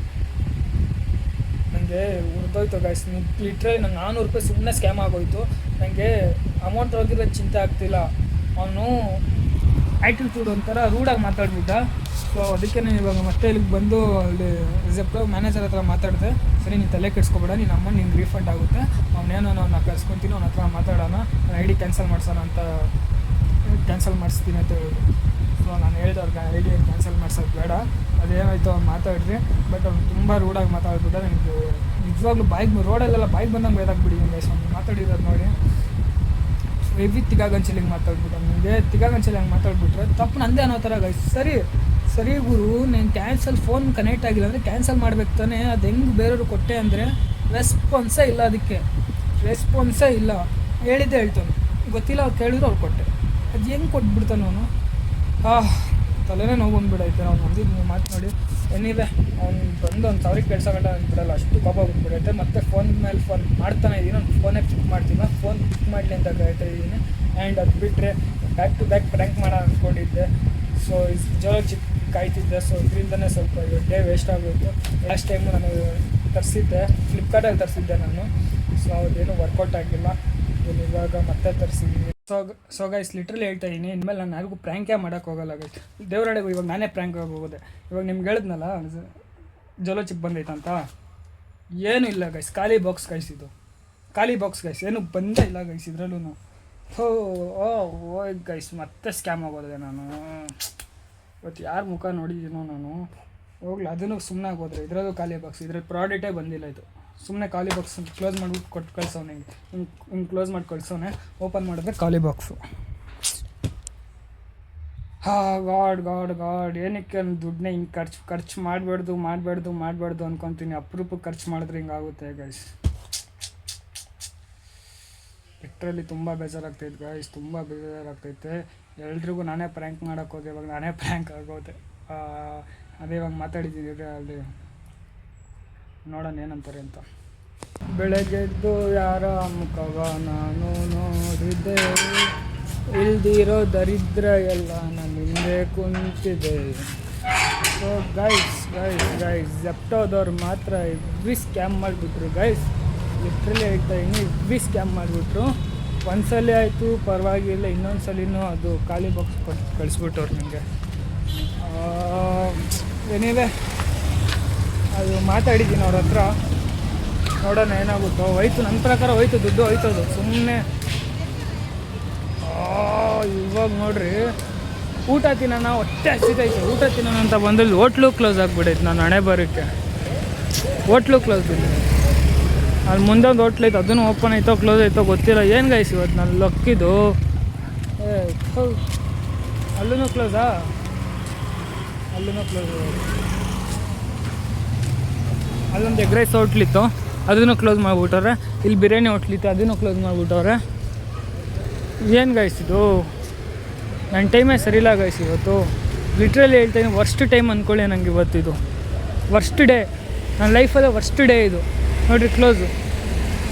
ನನಗೆ ಉರ್ದೋಯ್ತು ಗೈಸ್, ಲಿಟ್ರಲಿ ನಂಗೆ 400 ರೂಪಾಯಿ ಸುಮ್ಮನೆ ಸ್ಕ್ಯಾಮ್ ಆಗೋಯ್ತು. ನನಗೆ ಅಮೌಂಟ್ ಹೋಗಿರೋದು ಚಿಂತೆ ಆಗ್ತಿಲ್ಲ. ಅವನು ಆ್ಯಟಿಟ್ಯೂಡ್ ಒಂಥರ ರೂಢಾಗಿ ಮಾತಾಡ್ಬಿಟ್ಟ. ಸೊ ಅದಕ್ಕೆ ನಾನು ಇವಾಗ ಮತ್ತೆ ಇಲ್ಲಿಗೆ ಬಂದು ಅಲ್ಲಿ ಜೆಪ್ಟೋ ಮ್ಯಾನೇಜರ್ ಹತ್ರ ಮಾತಾಡಿದೆ. ಸರಿ ನೀನು ತಲೆ ಕೆಡ್ಸ್ಕೊಬೇಡ, ನಿನ್ನ ಅಮೌಂಟ್ ನಿಂಗೆ ರೀಫಂಡ್ ಆಗುತ್ತೆ, ಅವನೇನೋ ನಾನು ಕರ್ಸ್ಕೊತೀನಿ, ಅವನ ಹತ್ರ ಮಾತಾಡೋಣ, ನಾನು ID ಕ್ಯಾನ್ಸಲ್ ಮಾಡ್ಸೋಣ ಅಂತ, ಕ್ಯಾನ್ಸಲ್ ಮಾಡಿಸ್ತೀನಿ ಅಂತ ಹೇಳಿದ್ರು. ಸೊ ನಾನು ಹೇಳಿದೆ ಅವ್ರಿಗೆ ID ಕ್ಯಾನ್ಸಲ್ ಮಾಡ್ಸೋದು ಬೇಡ, ಅದೇನಾಯಿತು ಅವ್ನು ಮಾತಾಡ್ರಿ. ಬಟ್ ಅವ್ನು ತುಂಬ ರೂಢಾಗಿ ಮಾತಾಡ್ಬಿಟ್ಟ. ನನಗೆ ನಿಜವಾಗ್ಲೂ ರೋಡಲ್ಲೆಲ್ಲ ಬಾಯಿಗೆ ಬಂದಂಗೆ ಬೇದಾಗ್ಬಿಟ್ಟಿದ್ದೀನಿ ಗೈಸ್. ಅವ್ನು ಮಾತಾಡಿರೋದು ನೋಡಿ ಹೆವಿ ತಿಗಾಗಂಚಲಿಗೆ ಮಾತಾಡ್ಬಿಟ್ಟು, ನಿಮಗೆ ತಿಗಾಗಂಚಲಿ ಹಂಗೆ ಮಾತಾಡ್ಬಿಟ್ರೆ ತಪ್ಪು ನಂದೇ ಅನ್ನೋ ಥರ ಗೈಸ್. ಸರಿ ಗುರು, ನಾನು ಫೋನ್ ಕನೆಕ್ಟ್ ಆಗಿಲ್ಲ ಅಂದರೆ ಕ್ಯಾನ್ಸಲ್ ಮಾಡ್ಬೇಕು ತಾನೆ, ಅದು ಹೆಂಗೆ ಬೇರೆಯವ್ರು ಕೊಟ್ಟೆ ಅಂದರೆ ರೆಸ್ಪಾನ್ಸೇ ಇಲ್ಲ, ಅದಕ್ಕೆ ರೆಸ್ಪಾನ್ಸೇ ಇಲ್ಲ. ಹೇಳಿದ್ದೆ ಹೇಳ್ತಾನೆ, ಗೊತ್ತಿಲ್ಲ, ಅವ್ರು ಕೇಳಿದ್ರು ಅವ್ರು ಕೊಟ್ಟೆ. ಅದು ಹೆಂಗೆ ಕೊಟ್ಬಿಡ್ತಾನೆ ಅವನು. ತಲೆನೇ ನೋವು ಬಂದುಬಿಡೈತೆ ಅವ್ನು ಅಂದಿದ್ದು ಮಾತು ನೋಡಿ. ಏನಿದೆ ಅವ್ನು ಬಂದು ಒಂದು 1000 ಕೆಲಸ ಗಂಟ ಅಂದ್ಬಿಡಲ್ಲ, ಅಷ್ಟು ಕೋಪ ಬಂದುಬಿಡೈತೆ. ಮತ್ತು ಫೋನ್ ಮೇಲೆ ಫೋನ್ ಮಾಡ್ತಾನೆ ಇದ್ದೀನಿ, ನಾನು ಫೋನೇ ಪಿಕ್ ಮಾಡ್ತೀನಿ, ಫೋನ್ ಪಿಕ್ ಮಾಡಲಿ ಅಂತ ಕಾಯ್ತಾ ಇದ್ದೀನಿ. ಆ್ಯಂಡ್ ಅದು ಬಿಟ್ಟರೆ ಬ್ಯಾಕ್ ಟು ಬ್ಯಾಕ್ ಪ್ರ್ಯಾಂಕ್ ಮಾಡೋಣ ಅಂದ್ಕೊಂಡಿದ್ದೆ. ಸೊ ಜೋರ ಚಿಕ್ಕ ಕಾಯ್ತಿದ್ದೆ. ಸೊ ಇದರಿಂದನೇ ಸ್ವಲ್ಪ ಡೇ ವೇಸ್ಟ್ ಆಗೋಯ್ತು. ಲಾಸ್ಟ್ ಟೈಮು ನಾನು ತರಿಸಿದ್ದೆ, ಫ್ಲಿಪ್ಕಾರ್ಟಲ್ಲಿ ತರಿಸಿದ್ದೆ ನಾನು. ಸೊ ಅದೇನು ವರ್ಕೌಟ್ ಆಗಿಲ್ಲ. ಇವಾಗ ಮತ್ತೆ ತರಿಸಿದ್ದೀನಿ. ಸೊ ಗೈಸ್ ಲಿಟ್ರಲಿ ಹೇಳ್ತಾ ಇದ್ದೀನಿ, ಇನ್ಮೇಲೆ ನಾನು ಯಾರಿಗೂ ಪ್ರ್ಯಾಂಕೇ ಮಾಡೋಕ್ಕೆ ಹೋಗಲ್ಲ ಗೈಸ್. ದೇವರಡೆಗೂ ಇವಾಗ ನಾನೇ ಪ್ರ್ಯಾಂಕ್ ಹೋಗೋದೆ. ಇವಾಗ ನಿಮ್ಗೆ ಹೇಳಿದ್ನಲ್ಲ ಜೋಲೋ ಚಿಪ್ ಬಂದೈತಂತ, ಏನೂ ಇಲ್ಲ ಗೈಸ್, ಖಾಲಿ ಬಾಕ್ಸ್ ಗೈಸ್, ಇದು ಖಾಲಿ ಬಾಕ್ಸ್ ಗೈಸ್, ಏನೂ ಬಂದೇ ಇಲ್ಲ ಗೈಸ್ ಇದರಲ್ಲೂ. ಓಯ್ ಗೈಸ್, ಮತ್ತೆ ಸ್ಕ್ಯಾಮ್ ಆಗೋದೆ. ನಾನು ಇವತ್ತು ಯಾರ ಮುಖ ನೋಡಿದ್ದೀನೋ ನಾನು, ಹೋಗ್ಲಿ ಅದನ್ನು ಸುಮ್ಮನೆ ಆಗೋದ್ರೆ. ಇದರಲ್ಲೂ ಖಾಲಿ ಬಾಕ್ಸ್, ಇದ್ರಲ್ಲಿ ಪ್ರಾಡಕ್ಟೇ ಬಂದಿಲ್ಲ. ಇದು ಸುಮ್ಮನೆ ಖಾಲಿ ಬಾಕ್ಸ್ ಕ್ಲೋಸ್ ಮಾಡಿಬಿಟ್ಟು ಕೊಟ್ಟು ಕಳ್ಸೋನೆ, ಹಿಂಗೆ ಕ್ಲೋಸ್ ಮಾಡಿ ಕಳ್ಸೋನೆ. ಓಪನ್ ಮಾಡಿದ್ರೆ ಖಾಲಿ ಬಾಕ್ಸು. ಗಾಡ್ ಏನಕ್ಕೆ ದುಡ್ಡನ್ನ ಹಿಂಗೆ ಖರ್ಚು ಮಾಡಬಾರ್ದು ಅಂದ್ಕೊತೀನಿ. ಅಪರೂಪಕ್ಕೆ ಖರ್ಚು ಮಾಡಿದ್ರೆ ಹಿಂಗಾಗುತ್ತೆ ಗೈಸ್. ಲಿಟ್ರಲಿ ತುಂಬ ಬೇಜಾರಾಗ್ತೈತೆ ಗೈಸ್, ತುಂಬ ಬೇಜಾರಾಗ್ತೈತೆ. ಎಲ್ರಿಗೂ ನಾನೇ ಪ್ರ್ಯಾಂಕ್ ಮಾಡೋಕ್ಕೆ ಹೋದೆ, ಇವಾಗ ನಾನೇ ಪ್ರ್ಯಾಂಕ್ ಆಗೋದೆ. ಅದೇ ಇವಾಗ ಮಾತಾಡಿದ್ದೀನಿ ಅಲ್ಲಿ, ನೋಡೋಣ ಏನಂತಾರೆ ಅಂತ. ಬೆಳಗ್ಗೆದ್ದು ಯಾರ ಮುಖವ ನಾನು ನೋಡಿದ್ದೆ, ಇಲ್ದಿರೋ ದರಿದ್ರ ಎಲ್ಲ ನನ್ನ ಹಿಂದೆ ಕುಂತಿದೆ. ಸೊ ಗೈಸ್ ಜೆಪ್ಟೋದವ್ರು ಮಾತ್ರ ಹೆವಿ ಸ್ಕ್ಯಾಮ್ ಮಾಡಿಬಿಟ್ರು ಗೈಸ್. ಲಿಟ್ರಲಿ ಹೇಳ್ತಾ ಇನ್ನು ಹೆವಿ ಸ್ಕ್ಯಾಮ್ ಮಾಡಿಬಿಟ್ರು. ಒಂದ್ಸಲ ಆಯಿತು ಪರವಾಗಿಲ್ಲ, ಇನ್ನೊಂದು ಸಲಿನೂ ಅದು ಖಾಲಿ ಬಾಕ್ಸ್ ಕೊಟ್ಟು ಕಳಿಸ್ಬಿಟ್ಟವ್ರು ನನಗೆ. ಏನಿದೆ ಅದು ಮಾತಾಡಿದ್ದೀನಿ ಅವ್ರ ಹತ್ರ, ನೋಡೋಣ ಏನಾಗುತ್ತೋ. ಹೋಯ್ತು, ನನ್ನ ಪ್ರಕಾರ ಹೋಯ್ತು, ದುಡ್ಡು ಹೋಯ್ತದು ಸುಮ್ಮನೆ. ಇವಾಗ ನೋಡ್ರಿ, ಊಟ ತಿನ್ನೋಣ ಹೊಟ್ಟೆ ಹಸಿತೈತೆ, ಊಟ ತಿನ್ನೋಣ ಅಂತ ಬಂದಲ್ಲಿ ಹೋಟ್ಲು ಕ್ಲೋಸ್ ಆಗಿಬಿಡೈತೆ. ನಾನು ಹಣೆ ಬರೋಕ್ಕೆ ಹೋಟ್ಲು ಕ್ಲೋಸ್ ಇಲ್ಲ. ಅಲ್ಲಿ ಮುಂದೊಂದು ಹೋಟ್ಲ್ ಐತೆ, ಅದನ್ನು ಓಪನ್ ಆಯ್ತೋ ಕ್ಲೋಸ್ ಆಯ್ತೋ ಗೊತ್ತಿಲ್ಲ. ಏನು ಗೈಸ್ ಇವತ್ತು ನಾನು ಲಕ್ಕಿದು ಅಲ್ಲೂ ಕ್ಲೋಸಾ? ಅಲ್ಲೂ ಕ್ಲೋಸು. ಅಲ್ಲೊಂದು ಎಗ್ ರೈಸ್ ಹೋಟ್ಲಿತ್ತು, ಅದನ್ನು ಕ್ಲೋಸ್ ಮಾಡಿಬಿಟ್ಟವ್ರೆ. ಇಲ್ಲಿ ಬಿರಿಯಾನಿ ಹೋಟ್ಲಿತ್ತು, ಅದನ್ನು ಕ್ಲೋಸ್ ಮಾಡಿಬಿಟ್ಟವ್ರೆ. ಏನು ಗೈಸ್ ಇದು? ನನ್ನ ಟೈಮೇ ಸರಿಯಿಲ್ಲ ಗೈಸ್ ಇವತ್ತು. ಲಿಟ್ರಲಿ ಹೇಳ್ತೀನಿ, ವರ್ಸ್ಟ್ ಟೈಮ್ ಅಂದ್ಕೊಳ್ಳಿ ನನಗೆ ಇವತ್ತಿದು. ವರ್ಸ್ಟ್ ಡೇ, ನನ್ನ ಲೈಫಲ್ಲೇ ವರ್ಸ್ಟ್ ಡೇ ಇದು. ನೋಡಿರಿ ಕ್ಲೋಸು.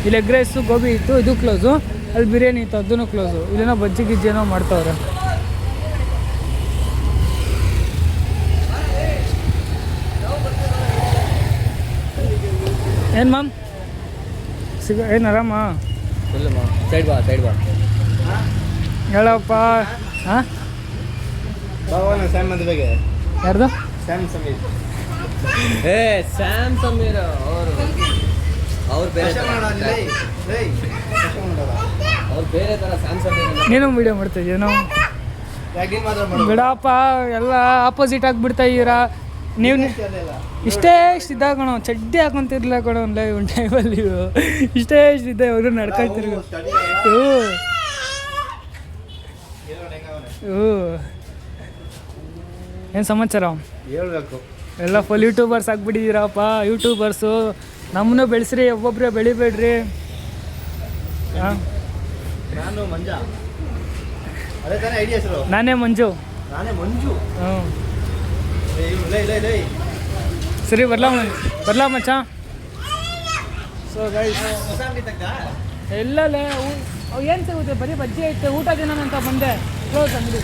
ಇಲ್ಲಿ ಎಗ್ ರೈಸು ಗೋಬಿ ಇತ್ತು, ಇದು ಕ್ಲೋಸು. ಅಲ್ಲಿ ಬಿರಿಯಾನಿ ಇತ್ತು, ಅದೂ ಕ್ಲೋಸು. ಇಲ್ಲೇನೋ ಬಜ್ಜಿ ಗಿಜ್ಜೇನೋ ಮಾಡ್ತಾವ್ರೆ. ಏನು ಮ್ಯಾಮ್ ಏನು ಆರಾಮ? ಸೈಡ್ ಬಾ ಹೇಳಪ್ಪ. ಹಾಂ ಸ್ಯಾಮ್ ಮದುವೆಗೆ ಯಾರ್ದು? ಸ್ಯಾಮ್ ಸಮೀರ್. ಸ್ಯಾಮ್ ಸಮೀರ್ ಅವ್ರು ಬೇರೆ ಥರ ಸ್ಯಾಮ್ ಸಮೀರ್. ನೀನು ವೀಡಿಯೋ ಮಾಡ್ತಾಯಿದ್ದೀನೋ? ಬಿಡಪ್ಪ, ಎಲ್ಲ ಆಪೋಸಿಟ್ ಆಗಿಬಿಡ್ತಾ ಇದ್ದೀರಾ ನೀವು. ಇಷ್ಟೇ ಇದ್ದ ಕಣೋ, ಚಡ್ಡಿ ಹಾಕೊಂತಿರ್ಲಿಲ್ಲ ಕಣೋ ಒಂದು ಟೈಮಲ್ಲಿ. ನೀವು ಇಷ್ಟೇ ಇದ್ದೆ ಅವರು ನಡ್ಕೊಳ್ತಿರ್ಗ. ಏನು ಸಮಾಚಾರ? ಹೇಳ್ಬೇಕು. ಎಲ್ಲ ಫುಲ್ ಯೂಟ್ಯೂಬರ್ಸ್ ಆಗಿಬಿಟ್ಟಿದ್ದೀರಪ್ಪ. ಯೂಟ್ಯೂಬರ್ಸು ನಮ್ಮನ್ನು ಬೆಳೆಸ್ರಿ, ಒಬ್ಬೊಬ್ಬರೇ ಬೆಳಿಬೇಡ್ರಿ. ಹಾಂ, ನಾನು ಮಂಜ. ಅದೇ ತಾನೇ ಐಡಿಯಾ ಹೆಸರು. ನಾನೇ ಮಂಜು. ಹ್ಞೂ ಸರಿ, ಬರ್ಲಾ ಮಚ್ಚ. ಸೊ ಗೈಸ್, ಎಲ್ಲಲೇ ಏನು ಸಿಗುತ್ತೆ? ಬರೀ ಬಜ್ಜಿ ಐತೆ, ಊಟ ದಿನ ಅಂತ ಬಂದೆ. ಕ್ಲೋಸ್ ಅಂಗಡಿ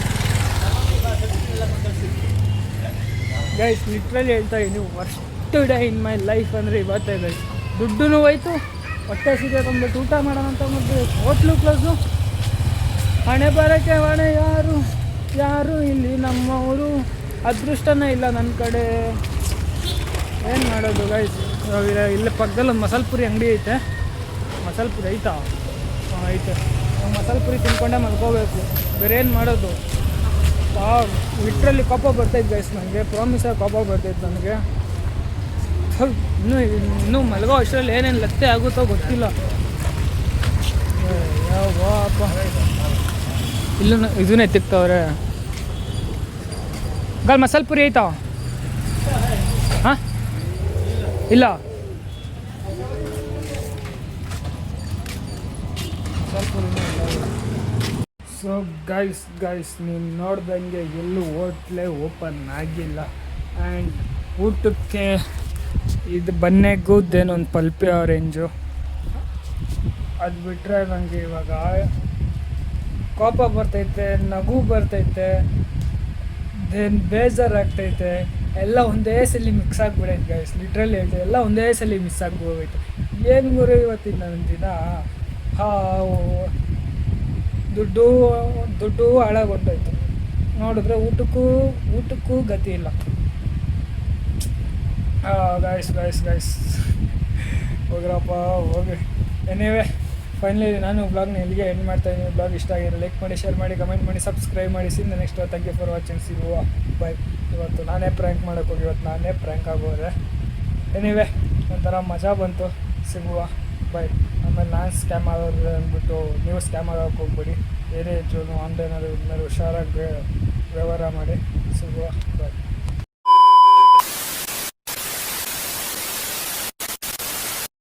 ಗೈಸ್. ಲಿಟ್ರಲಿ ಹೇಳ್ತಾ ಇದ್ದೀನಿ, worst day in my life ಅಂದರೆ ಇವತ್ತೇ ಗೈಸ್. ದುಡ್ಡು ಹೋಯ್ತು, ಹೊಟ್ಟೆ ಸಿಗುತ್ತೆ ಅಂದ್ಬಿಟ್ಟು ಊಟ ಮಾಡೋಣ ಅಂತ ಬಂದು ಹೋಟ್ಲು ಕ್ಲೋಸು. ಹಣೆ ಬರೋಕ್ಕೆ ಹೊಣೆ ಯಾರು ಇಲ್ಲಿ ನಮ್ಮವರು. ಅದೃಷ್ಟನೇ ಇಲ್ಲ ನನ್ನ ಕಡೆ. ಏನು ಮಾಡೋದು ಗೈಸ್? ಇಲ್ಲೇ ಪಕ್ಕದಲ್ಲಿ ಒಂದು ಮಸಾಲೆ ಪುರಿ ಅಂಗಡಿ ಐತೆ. ಮಸಾಲೆ ಪುರಿ ಐತಾ? ಹಾಂ ಐತೆ. ಮಸಾಲೆ ಪುರಿ ತಿನ್ಕೊಂಡೆ ಮಲ್ಕೋಬೇಕು. ಬೇರೆ ಏನು ಮಾಡೋದು? ಲಿಟ್ರಲ್ಲಿ ಕೋಪ ಬರ್ತೈತೆ ಗೈಸ್ ನನಗೆ. ಪ್ರಾಮಿಸಾಗಿ ಕೋಪ ಬರ್ತೈತೆ ನನಗೆ. ಇನ್ನೂ ಮಲಗೋ ಅಷ್ಟರಲ್ಲಿ ಏನೇನು ಲತ್ತೆ ಆಗುತ್ತೋ ಗೊತ್ತಿಲ್ಲ. ಯಾವಪ್ಪ ಇಲ್ಲೂ ಇದನ್ನೇ ತಿಕ್ತವ್ರೆ. ಗಲ್ ಮಸಾಲೆ ಪುರಿ ಐತಾ? ಹಾಂ ಇಲ್ಲ. ಮಸಾಲೆ ಪುರಿನೇ ಇಲ್ಲ. ಸೊ ಗೈಸ್ ನೀವು ನೋಡ್ದಂಗೆ ಎಲ್ಲೂ ಹೋಟ್ಲೇ ಓಪನ್ ಆಗಿಲ್ಲ. ಆ್ಯಂಡ್ ಊಟಕ್ಕೆ ಇದು ಬನ್ನೆಗೂದೇನೊಂದು ಪಲ್ಪಿ ಆರೆಂಜು. ಅದು ಬಿಟ್ಟರೆ ನನಗೆ ಇವಾಗ ಕೋಪ ಬರ್ತೈತೆ, ನಗು ಬರ್ತೈತೆ, ದೆನ್ ಬೇಜಾರಾಗ್ತೈತೆ. ಎಲ್ಲ ಒಂದೇ ಸಲ ಮಿಕ್ಸ್ ಆಗಿಬಿಡೈತೆ ಗೈಸ್. ಲಿಟ್ರಲಿ ಹೇಳ್ತೈತೆ, ಎಲ್ಲ ಒಂದೇ ಸಲ ಮಿಸ್ ಆಗಿಬಿಡೋಯ್ತು. ಏನು ಗುರು ಇವತ್ತಿನ ನನ್ನ ದಿನ. ದುಡ್ಡು ಹಾಳಾಗೋಯ್ತು. ನೋಡಿದ್ರೆ ಊಟಕ್ಕೂ ಗತಿ ಇಲ್ಲ. ಗೈಸ್ ಹೋಗ್ರಪ್ಪ ಹೋಗಿ. ಎನಿವೆ ಫೈನಲಿ ನಾನು ಬ್ಲಾಗ್ನ ಇಲ್ಲಿಗೆ ಎಂಡ್ ಮಾಡ್ತಾಯಿದ್ದೀನಿ. ಬ್ಲಾಗ್ ಇಷ್ಟ ಆಗಿರೋ ಲೈಕ್ ಮಾಡಿ, ಶೇರ್ ಮಾಡಿ, ಕಮೆಂಟ್ ಮಾಡಿ, ಸಬ್ಸ್ಕ್ರೈಬ್ ಮಾಡಿ. Next thank you for watching. ಸಿಗುವ ಬಾಯ್. ಇವತ್ತು ನಾನೇ ಪ್ರ್ಯಾಂಕ್ ಮಾಡೋಕ್ಕೋಗಿ ನಾನೇ ಪ್ರ್ಯಾಂಕ್ ಆಗೋದೆ. ಎನಿವೆ ಒಂಥರ ಮಜಾ ಬಂತು. ಸಿಗುವ ಬಾಯ್. ಆಮೇಲೆ ನಾನು ಸ್ಕ್ಯಾಮ್ ಆಗೋದು ಅಂದ್ಬಿಟ್ಟು ನೀವು ಸ್ಕ್ಯಾಮ್ ಆಗೋಕ್ಕೆ ಹೋಗ್ಬೇಡಿ. ಏನೇ ಇದ್ರೂ ಆನ್ಲೈನಲ್ಲಿ ಹುಷಾರಾಗಿ ವ್ಯವಹಾರ ಮಾಡಿ. ಸಿಗುವ ಬಾಯ್.